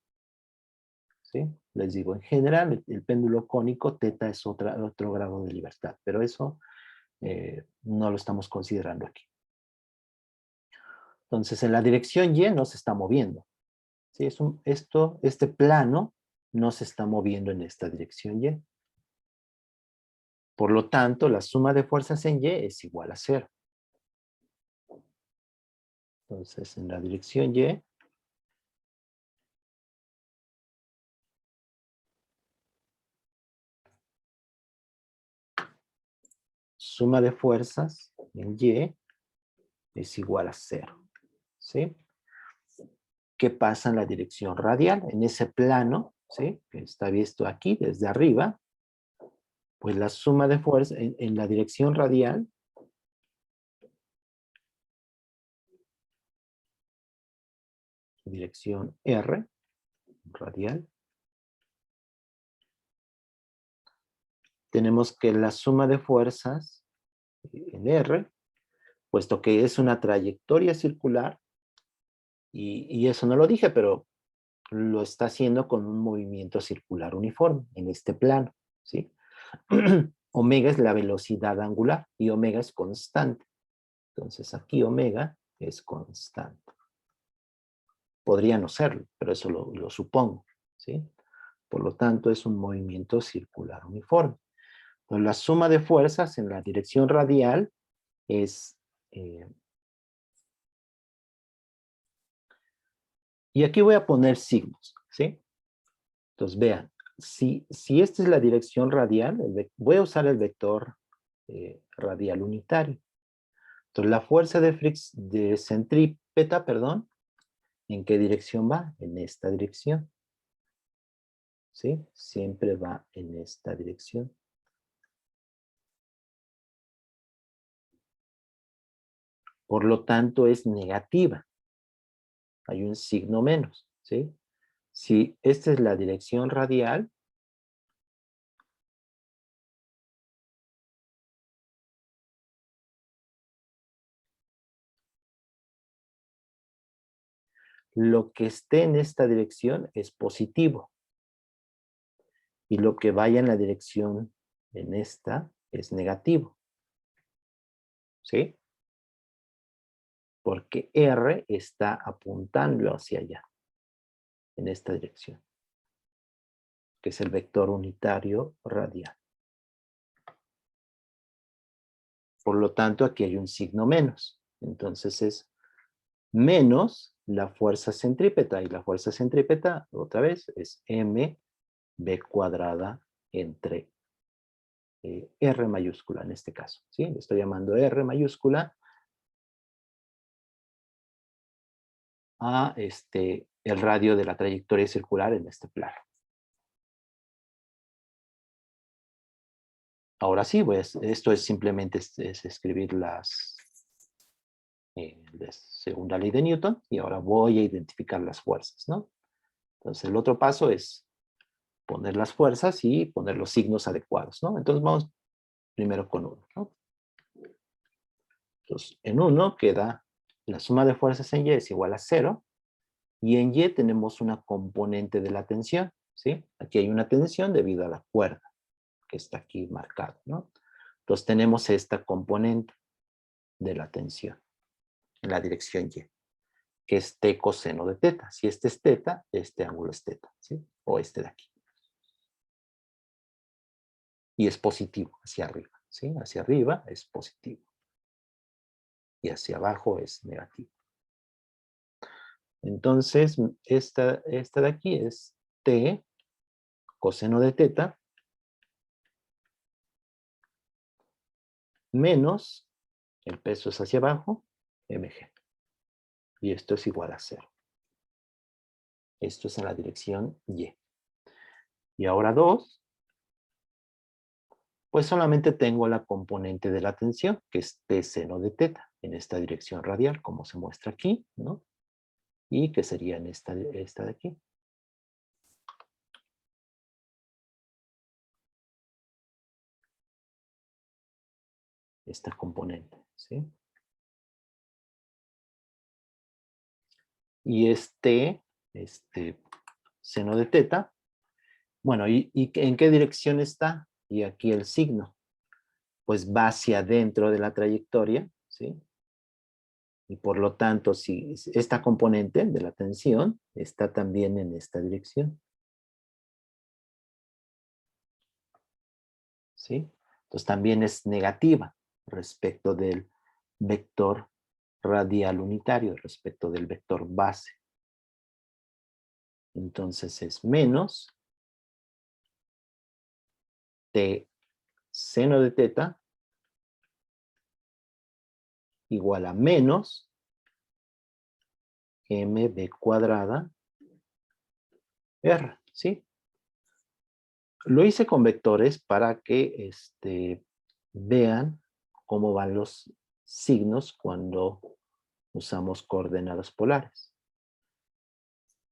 ¿Sí? Les digo, en general, el péndulo cónico, teta es otro grado de libertad, pero eso no lo estamos considerando aquí. Entonces, en la dirección Y no se está moviendo. ¿Sí? Este plano no se está moviendo en esta dirección Y. Por lo tanto, la suma de fuerzas en Y es igual a 0. Entonces, en la dirección Y, suma de fuerzas en Y es igual a 0. ¿Sí? ¿Qué pasa en la dirección radial? En ese plano, ¿sí? Que está visto aquí desde arriba, pues la suma de fuerzas en la dirección radial, dirección R, radial, tenemos que la suma de fuerzas en R, puesto que es una trayectoria circular, y eso no lo dije, pero lo está haciendo con un movimiento circular uniforme en este plano, ¿sí? Omega es la velocidad angular y omega es constante. Entonces aquí omega es constante. Podría no serlo, pero eso lo supongo, ¿sí? Por lo tanto, es un movimiento circular uniforme. Entonces, la suma de fuerzas en la dirección radial es... y aquí voy a poner signos, ¿sí? Entonces, vean, si esta es la dirección radial, voy a usar el vector radial unitario. Entonces, la fuerza de centrípeta, perdón, ¿en qué dirección va? En esta dirección. ¿Sí? Siempre va en esta dirección. Por lo tanto, es negativa. Hay un signo menos, ¿sí? Si esta es la dirección radial, lo que esté en esta dirección es positivo. Y lo que vaya en la dirección en esta es negativo. ¿Sí? Porque R está apuntando hacia allá, en esta dirección, que es el vector unitario radial. Por lo tanto, aquí hay un signo menos. Entonces es menos la fuerza centrípeta. Y la fuerza centrípeta, otra vez, es mb cuadrada entre R mayúscula en este caso. ¿Sí? Le estoy llamando R mayúscula a el radio de la trayectoria circular en este plano. Ahora sí, esto es simplemente es escribir la segunda ley de Newton y ahora voy a identificar las fuerzas, ¿no? Entonces el otro paso es poner las fuerzas y poner los signos adecuados, ¿no? Entonces vamos primero con uno, ¿no? Entonces en uno queda la suma de fuerzas en Y es igual a 0 y en Y tenemos una componente de la tensión, ¿sí? Aquí hay una tensión debido a la cuerda que está aquí marcada, ¿no? Entonces tenemos esta componente de la tensión en la dirección Y, que es T coseno de teta. Si este es teta, este ángulo es teta, ¿sí? O este de aquí. Y es positivo hacia arriba, ¿sí? Hacia arriba es positivo. Y hacia abajo es negativo. Entonces, esta de aquí es T coseno de teta menos, el peso es hacia abajo, mg. Y esto es igual a 0. Esto es en la dirección Y. Y ahora 2, pues solamente tengo la componente de la tensión, que es T seno de teta. en esta dirección radial, como se muestra aquí, ¿no? Y que sería en esta de aquí. Esta componente, ¿sí? Y este seno de teta, bueno, ¿y en qué dirección está? Y aquí el signo, pues va hacia adentro de la trayectoria, ¿sí? Y por lo tanto, si esta componente de la tensión está también en esta dirección, ¿sí? Entonces también es negativa respecto del vector radial unitario, respecto del vector base. Entonces es menos T seno de teta igual a menos mb cuadrada r, ¿sí? Lo hice con vectores para que vean cómo van los signos cuando usamos coordenadas polares.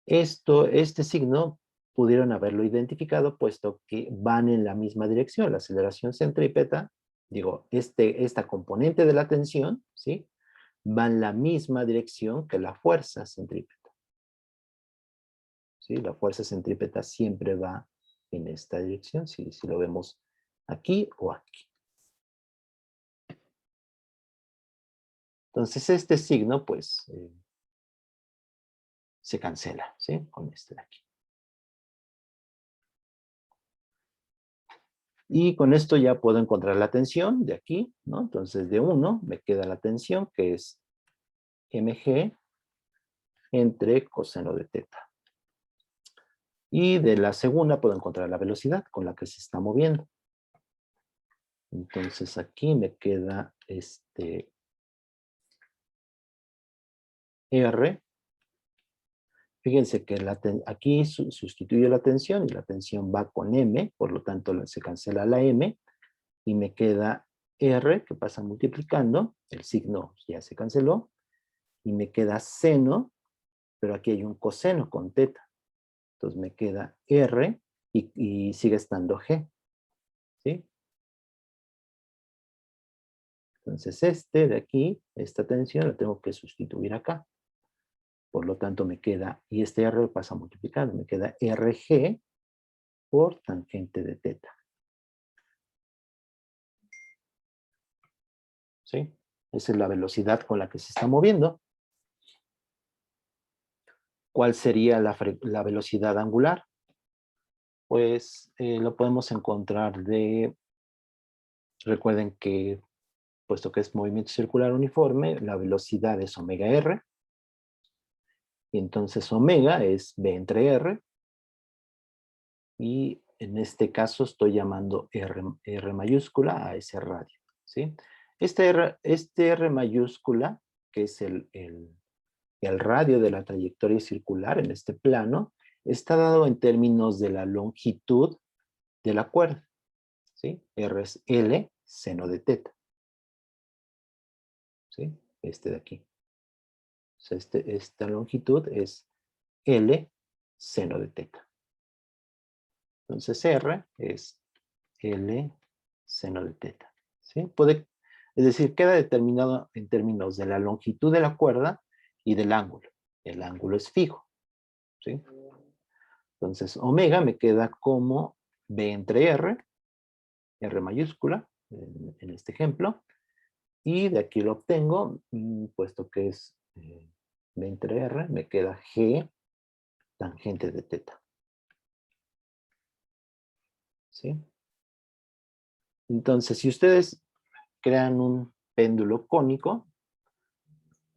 Este signo pudieron haberlo identificado puesto que van en la misma dirección. La aceleración centrípeta, digo, esta componente de la tensión, ¿sí? Va en la misma dirección que la fuerza centrípeta, ¿sí? La fuerza centrípeta siempre va en esta dirección, si lo vemos aquí o aquí. Entonces este signo, pues, se cancela, ¿sí? Con este de aquí. Y con esto ya puedo encontrar la tensión de aquí, ¿no? Entonces de 1 me queda la tensión que es mg entre coseno de teta. Y de la segunda puedo encontrar la velocidad con la que se está moviendo. Entonces aquí me queda R. Fíjense que aquí sustituyo la tensión y la tensión va con M, por lo tanto se cancela la M y me queda R que pasa multiplicando, el signo ya se canceló, y me queda seno, pero aquí hay un coseno con teta. Entonces me queda R y sigue estando G, ¿sí? Entonces de aquí, esta tensión la tengo que sustituir acá. Por lo tanto me queda, y este R pasa multiplicando, me queda RG por tangente de teta. ¿Sí? Esa es la velocidad con la que se está moviendo. ¿Cuál sería la velocidad angular? Pues lo podemos encontrar recuerden que, puesto que es movimiento circular uniforme, la velocidad es omega r, y entonces omega es b entre r, y en este caso estoy llamando r mayúscula a ese radio, ¿sí? Este R mayúscula, que es el radio de la trayectoria circular en este plano, está dado en términos de la longitud de la cuerda, ¿sí? R es L seno de teta, ¿sí? Este de aquí. O sea, esta longitud es L seno de teta. Entonces R es L seno de teta, ¿sí? Es decir, queda determinado en términos de la longitud de la cuerda y del ángulo. El ángulo es fijo, ¿sí? Entonces, omega me queda como B entre R, R mayúscula, en este ejemplo, y de aquí lo obtengo, puesto que es B entre R, me queda G tangente de teta, ¿sí? Entonces, si ustedes crean un péndulo cónico,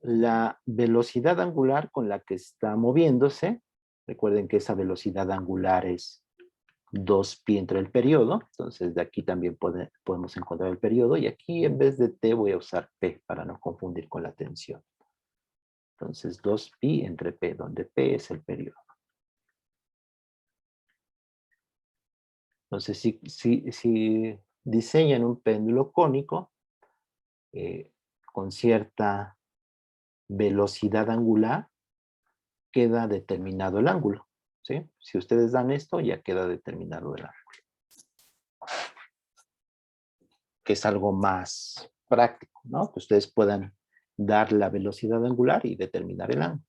la velocidad angular con la que está moviéndose, recuerden que esa velocidad angular es 2pi entre el periodo, entonces de aquí también podemos encontrar el periodo, y aquí en vez de t voy a usar p para no confundir con la tensión. Entonces 2pi entre p, donde p es el periodo. Entonces si diseñan un péndulo cónico, con cierta velocidad angular, queda determinado el ángulo, ¿sí? Si ustedes dan esto, ya queda determinado el ángulo. Que es algo más práctico, ¿no? Que ustedes puedan dar la velocidad angular y determinar el ángulo.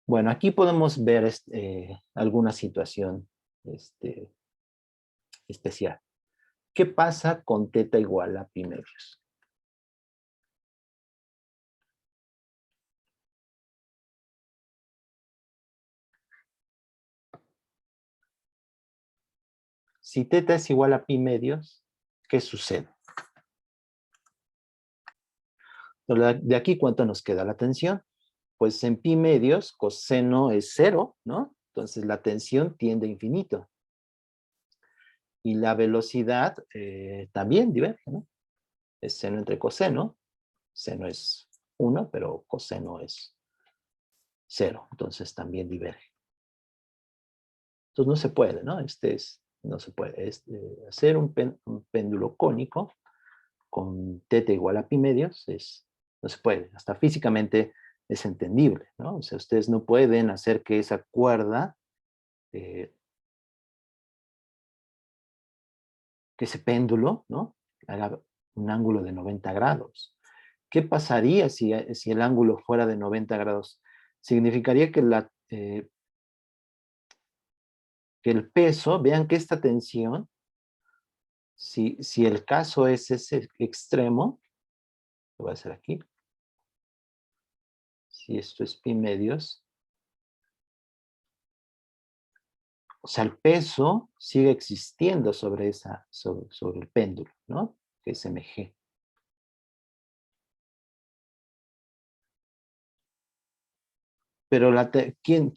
Bueno, aquí podemos ver alguna situación especial. ¿Qué pasa con teta igual a pi medios? Si teta es igual a pi medios, ¿qué sucede? De aquí, ¿cuánto nos queda la tensión? Pues en pi medios, coseno es 0, ¿no? Entonces la tensión tiende a infinito. Y la velocidad también diverge, ¿no? Es seno entre coseno. Seno es 1, pero coseno es 0. Entonces también diverge. Entonces no se puede, ¿no? No se puede. Hacer un péndulo cónico con teta igual a pi medios no se puede. Hasta físicamente es entendible, ¿no? O sea, ustedes no pueden hacer que esa cuerda, que ese péndulo, ¿no? Haga un ángulo de 90 grados. ¿Qué pasaría si el ángulo fuera de 90 grados? Significaría que el peso, vean que esta tensión, si el caso es ese extremo, lo voy a hacer aquí, si esto es pi medios, o sea, el peso sigue existiendo sobre el péndulo, ¿no? Que es mg. Pero ¿quién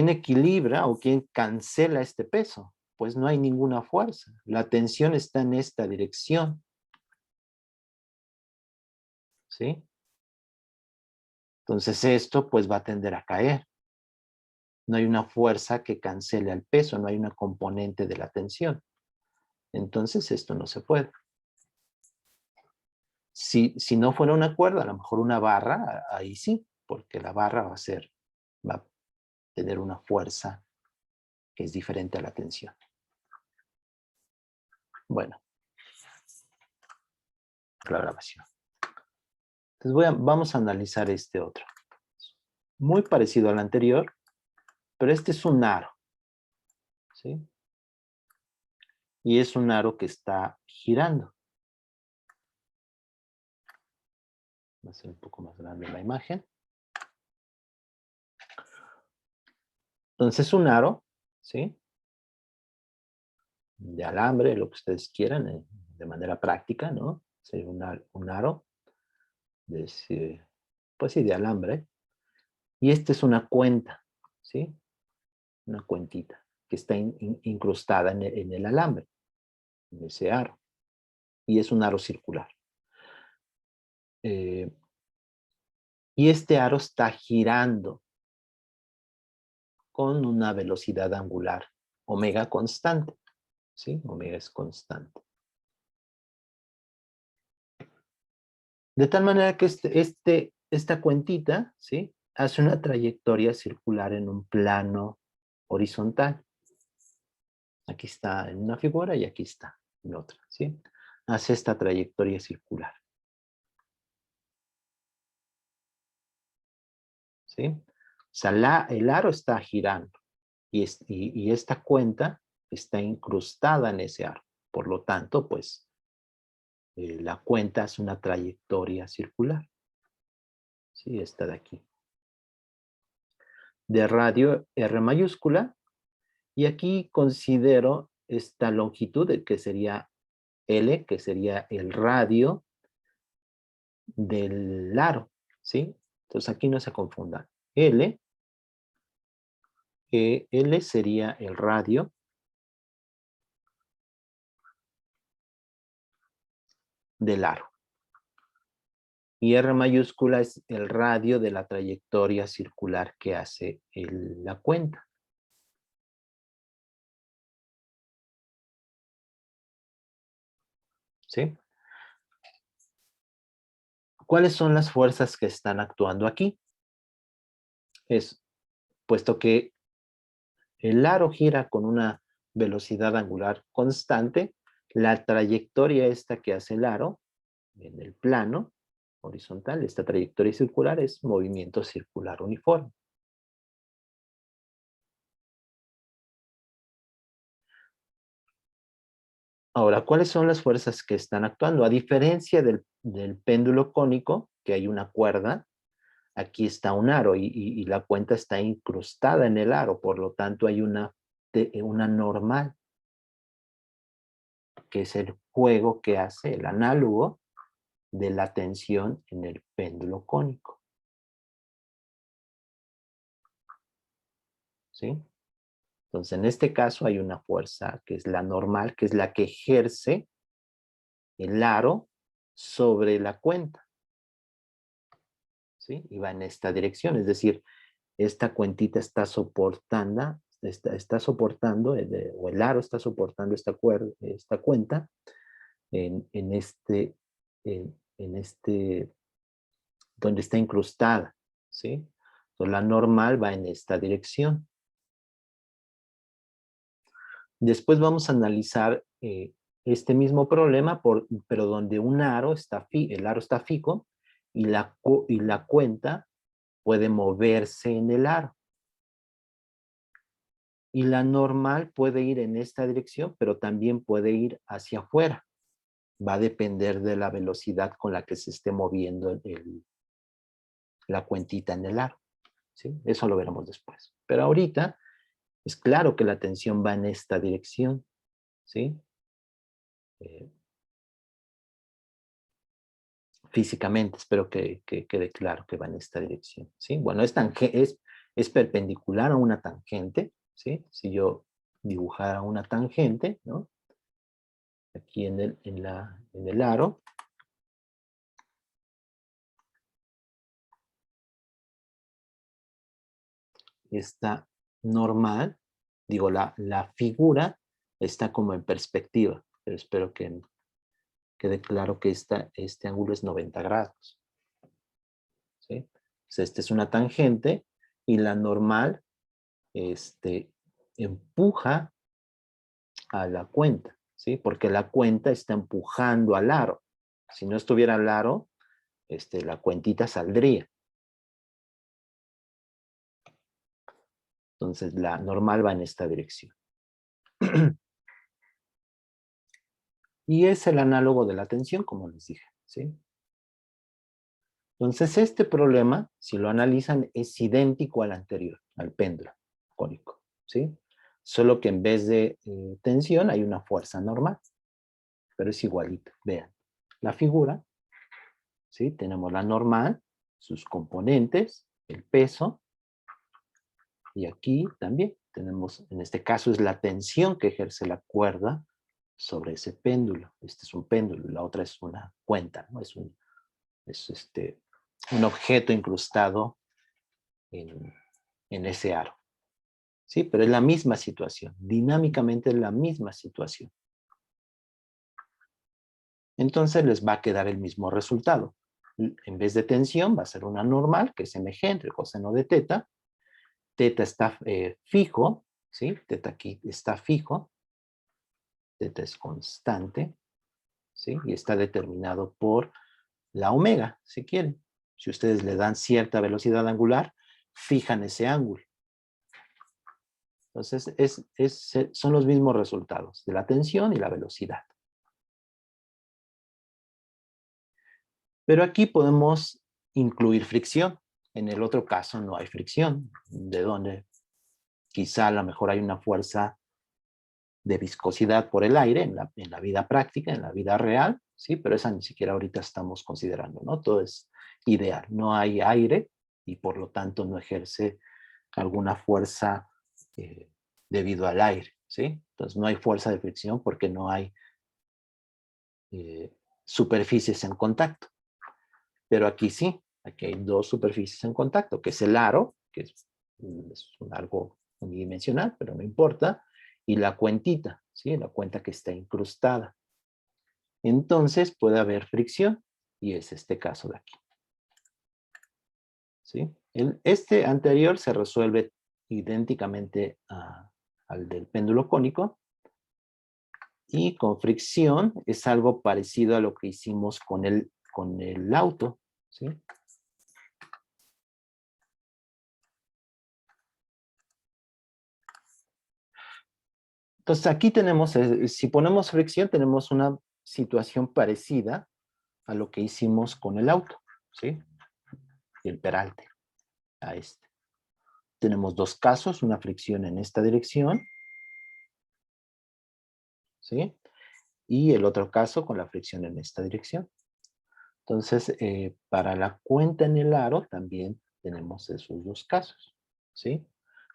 equilibra o quién cancela este peso? Pues no hay ninguna fuerza. La tensión está en esta dirección, ¿sí? Entonces esto pues va a tender a caer. No hay una fuerza que cancele al peso, no hay una componente de la tensión. Entonces esto no se puede. Si no fuera una cuerda, a lo mejor una barra, ahí sí, porque la barra va a tener una fuerza que es diferente a la tensión. Bueno, la grabación. Entonces vamos a analizar este otro. Muy parecido al anterior, pero este es un aro, ¿sí? Y es un aro que está girando. Va a ser un poco más grande la imagen. Entonces es un aro, ¿sí? De alambre, lo que ustedes quieran, de manera práctica, ¿no? Sería un aro pues sí, de alambre. Y esta es una cuenta, ¿sí? Una cuentita que está incrustada en el alambre, en ese aro. Y es un aro circular. Y este aro está girando con una velocidad angular omega constante, ¿sí? Omega es constante. De tal manera que esta cuentita, ¿sí? Hace una trayectoria circular en un plano horizontal. Aquí está en una figura y aquí está en otra, ¿sí? Hace esta trayectoria circular, ¿sí? O sea, el aro está girando y esta cuenta está incrustada en ese aro. Por lo tanto, pues, la cuenta es una trayectoria circular, ¿sí? Esta de aquí. De radio R mayúscula. Y aquí considero esta longitud, que sería L, que sería el radio del aro, ¿sí? Entonces aquí no se confundan. L sería el radio del aro. Y R mayúscula es el radio de la trayectoria circular que hace la cuenta. ¿sí? ¿Cuáles son las fuerzas que están actuando aquí? Puesto que el aro gira con una velocidad angular constante, la trayectoria esta que hace el aro en el plano horizontal, esta trayectoria circular es movimiento circular uniforme. Ahora, ¿cuáles son las fuerzas que están actuando? A diferencia del péndulo cónico, que hay una cuerda, aquí está un aro y la cuenta está incrustada en el aro, por lo tanto hay una normal, que es el juego que hace el análogo de la tensión en el péndulo cónico. ¿Sí? Entonces, en este caso hay una fuerza que es la normal, que es la que ejerce el aro sobre la cuenta. ¿Sí? Y va en esta dirección, es decir, esta cuentita está soportando, o el aro está soportando esta cuenta en este, donde está incrustada, ¿sí? Entonces la normal va en esta dirección. Después vamos a analizar este mismo problema, pero donde el aro está fijo y la cuenta puede moverse en el aro. Y la normal puede ir en esta dirección, pero también puede ir hacia afuera. Va a depender de la velocidad con la que se esté moviendo la cuentita en el aro. ¿Sí? Eso lo veremos después. Pero ahorita es claro que la tensión va en esta dirección. ¿Sí? Físicamente, espero que quede claro que va en esta dirección. ¿Sí? Bueno, es perpendicular a una tangente. ¿Sí? Si yo dibujara una tangente, ¿no? Aquí en el aro, está normal, digo, la figura está como en perspectiva, pero espero que quede claro que este ángulo es 90 grados. ¿Sí? Entonces, esta es una tangente y la normal empuja a la cuenta, ¿sí? Porque la cuenta está empujando al aro. Si no estuviera el aro, la cuentita saldría. Entonces, la normal va en esta dirección. Y es el análogo de la tensión, como les dije, ¿sí? Entonces, este problema, si lo analizan, es idéntico al anterior, al péndulo cónico, ¿sí? Solo que en vez de tensión hay una fuerza normal, pero es igualito. Vean, la figura, ¿sí? Tenemos la normal, sus componentes, el peso, y aquí también tenemos, en este caso es la tensión que ejerce la cuerda sobre ese péndulo. Este es un péndulo, la otra es una cuenta, ¿no? Es un objeto incrustado en ese aro. ¿Sí? Pero es la misma situación. Dinámicamente es la misma situación. Entonces les va a quedar el mismo resultado. En vez de tensión va a ser una normal, que es mg entre coseno de teta. Teta está fijo, ¿sí? Teta aquí está fijo. Teta es constante, ¿sí? Y está determinado por la omega, si quieren. Si ustedes le dan cierta velocidad angular, fijan ese ángulo. Entonces, son los mismos resultados de la tensión y la velocidad. Pero aquí podemos incluir fricción. En el otro caso no hay fricción, de donde quizá a lo mejor hay una fuerza de viscosidad por el aire en la vida práctica, en la vida real, ¿sí? Pero esa ni siquiera ahorita estamos considerando, ¿no? Todo es ideal. No hay aire y por lo tanto no ejerce alguna fuerza debido al aire, ¿sí? Entonces no hay fuerza de fricción porque no hay superficies en contacto. Pero aquí sí, aquí hay dos superficies en contacto, que es el aro, que es algo unidimensional, pero no importa, y la cuentita, ¿sí? La cuenta que está incrustada. entonces puede haber fricción, y es este caso de aquí. ¿Sí? Este anterior se resuelve idénticamente al del péndulo cónico, y con fricción es algo parecido a lo que hicimos con el auto, ¿sí? Entonces aquí tenemos, si ponemos fricción, tenemos una situación parecida a lo que hicimos con el auto, ¿sí? El peralte, a este. Tenemos dos casos, una fricción en esta dirección, ¿sí? Y el otro caso con la fricción en esta dirección. Entonces, para la cuenta en el aro también tenemos esos dos casos, ¿sí?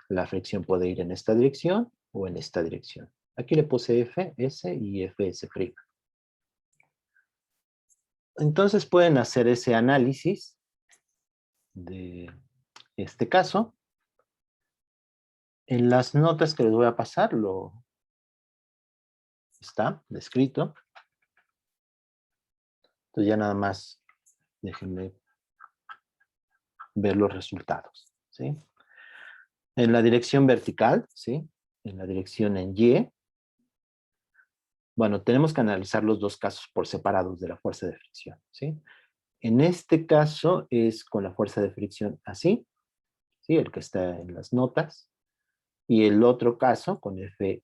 La fricción puede ir en esta dirección o en esta dirección. Aquí le puse Fs y Fs'. Entonces pueden hacer ese análisis de este caso. En las notas que les voy a pasar lo está descrito. Entonces ya nada más déjenme ver los resultados, ¿sí? En la dirección vertical, ¿sí? En la dirección en Y, bueno, tenemos que analizar los dos casos por separados de la fuerza de fricción, ¿sí? En este caso es con la fuerza de fricción así, ¿sí? El que está en las notas. Y el otro caso con F'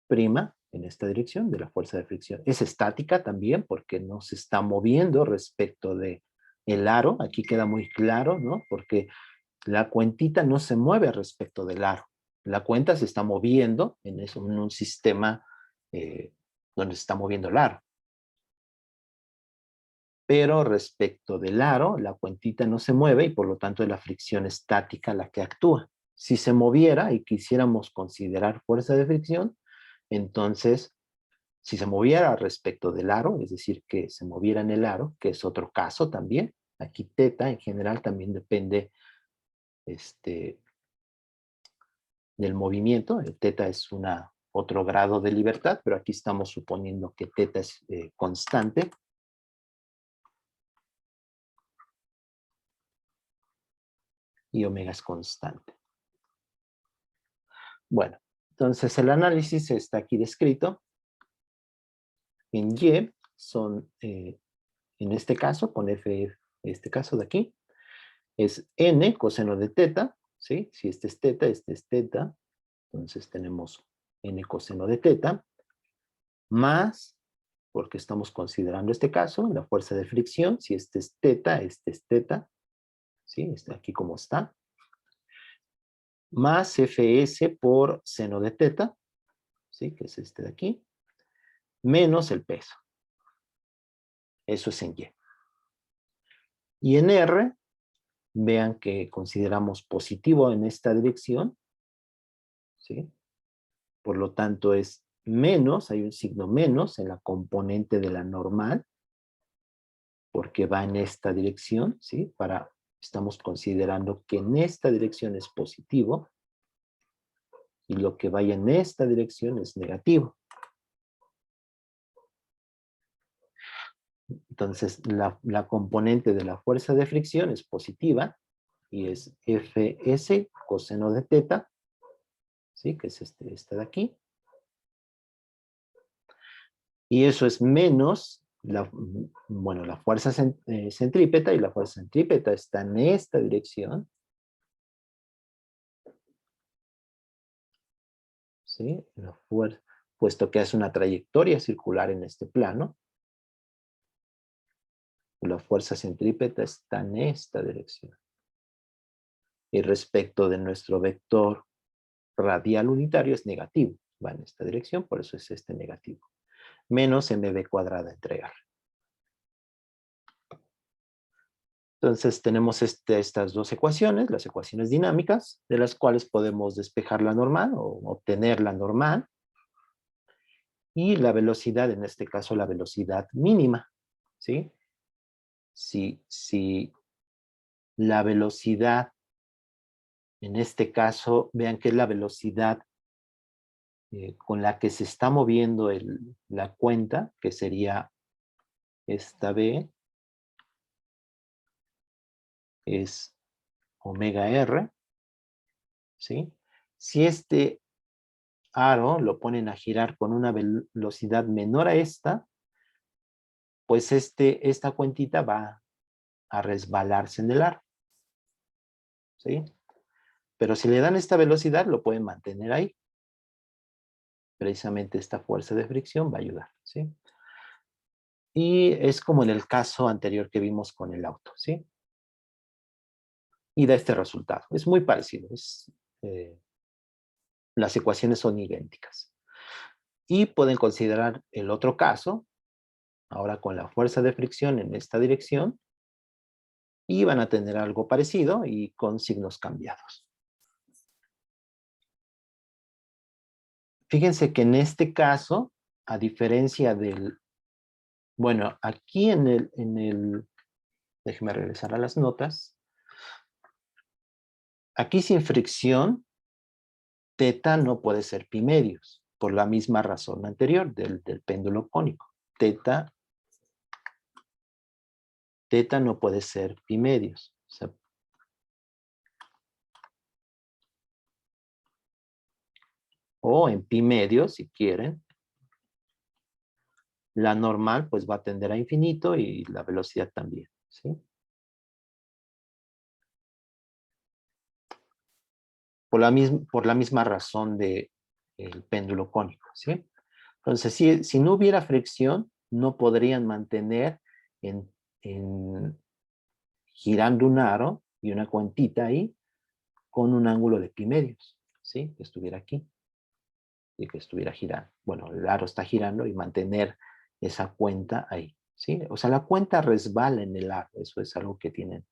en esta dirección de la fuerza de fricción. Es estática también porque no se está moviendo respecto de el aro. Aquí queda muy claro, ¿no? Porque la cuentita no se mueve respecto del aro. La cuenta se está moviendo en un sistema donde se está moviendo el aro. Pero respecto del aro, la cuentita no se mueve y por lo tanto es la fricción estática la que actúa. Si se moviera y quisiéramos considerar fuerza de fricción, entonces, si se moviera respecto del aro, es decir, que se moviera en el aro, que es otro caso también, aquí teta en general también depende del movimiento. El teta es otro grado de libertad, pero aquí estamos suponiendo que teta es constante. Y omega es constante. Bueno, entonces el análisis está aquí descrito. En Y son, en este caso, con F, este caso de aquí, es N coseno de teta, ¿sí? Si este es teta, entonces tenemos N coseno de teta, más, porque estamos considerando este caso, la fuerza de fricción, si este es teta, ¿sí? Este aquí como está, más Fs por seno de teta, ¿sí? Que es este de aquí, menos el peso. Eso es en Y. Y en R, vean que consideramos positivo en esta dirección, ¿sí? Por lo tanto es menos, hay un signo menos en la componente de la normal, porque va en esta dirección, ¿sí? Estamos considerando que en esta dirección es positivo, y lo que vaya en esta dirección es negativo. Entonces, la componente de la fuerza de fricción es positiva, y es Fs coseno de teta, ¿sí? Que es este de aquí. Y eso es menos, la fuerza centrípeta, y la fuerza centrípeta está en esta dirección, ¿sí? Puesto que hace una trayectoria circular en este plano, la fuerza centrípeta está en esta dirección. Y respecto de nuestro vector radial unitario es negativo, va en esta dirección, por eso es este negativo. Menos mv cuadrada entre r. Entonces tenemos estas dos ecuaciones, las ecuaciones dinámicas, de las cuales podemos despejar la normal o obtener la normal. Y la velocidad, en este caso la velocidad mínima, ¿sí? Si la velocidad, en este caso, vean que es la velocidad con la que se está moviendo la cuenta, que sería esta B, es omega R, ¿sí? Si este aro lo ponen a girar con una velocidad menor a esta, pues esta cuentita va a resbalarse en el aro, ¿sí? Pero si le dan esta velocidad, lo pueden mantener ahí. Precisamente esta fuerza de fricción va a ayudar, ¿sí? Y es como en el caso anterior que vimos con el auto, ¿sí? Y da este resultado. Es muy parecido. Las ecuaciones son idénticas. Y pueden considerar el otro caso, ahora con la fuerza de fricción en esta dirección, y van a tener algo parecido y con signos cambiados. Fíjense que en este caso, a diferencia del... Bueno, aquí déjenme regresar a las notas. Aquí sin fricción, teta no puede ser pi medios, por la misma razón anterior del péndulo cónico. Teta no puede ser pi medios. O sea, o en pi medios, si quieren. La normal, pues va a tender a infinito y la velocidad también, ¿sí? Por la misma razón del péndulo cónico, ¿sí? Entonces, si no hubiera fricción, no podrían mantener en girando un aro y una cuentita ahí con un ángulo de pi medios, ¿sí? Que estuviera aquí y que estuviera girando. Bueno, el aro está girando y mantener esa cuenta ahí, ¿sí? O sea, la cuenta resbala en el aro. Eso es algo que tienen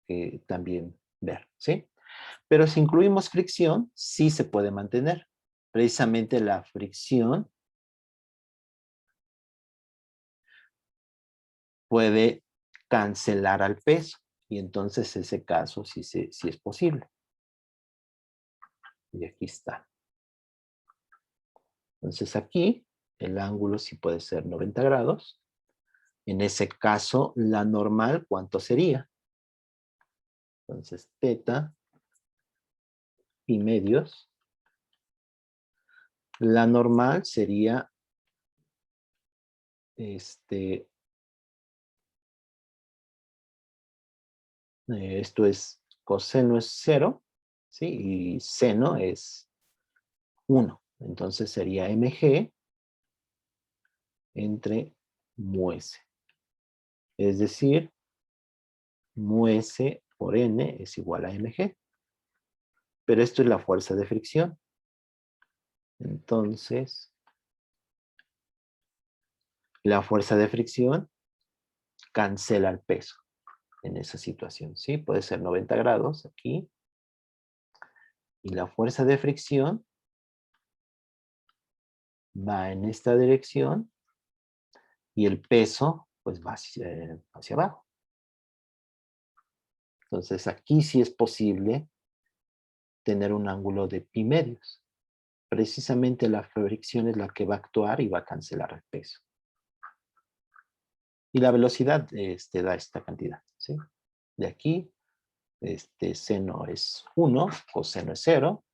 que también ver, ¿sí? Pero si incluimos fricción, sí se puede mantener. Precisamente la fricción puede cancelar al peso. Y entonces ese caso sí es posible. Y aquí está. Entonces aquí el ángulo sí puede ser 90 grados. En ese caso, la normal, ¿cuánto sería? Entonces, teta, pi medios. La normal sería, esto es, coseno es 0, ¿sí? Y seno es 1. Entonces sería mg entre mu s. Es decir, mu s por n es igual a mg. Pero esto es la fuerza de fricción. Entonces, la fuerza de fricción cancela el peso en esa situación, ¿sí? Puede ser 90 grados aquí. Y la fuerza de fricción va en esta dirección y el peso pues va hacia abajo. Entonces aquí sí es posible tener un ángulo de pi medios. Precisamente la fricción es la que va a actuar y va a cancelar el peso. Y la velocidad da esta cantidad, ¿sí? De aquí, seno es 1, coseno es 0.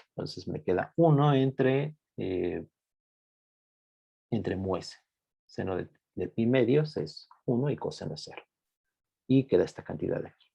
Entonces me queda 1 entre mu s. Seno de pi medios es 1 y coseno es 0. Y queda esta cantidad de aquí.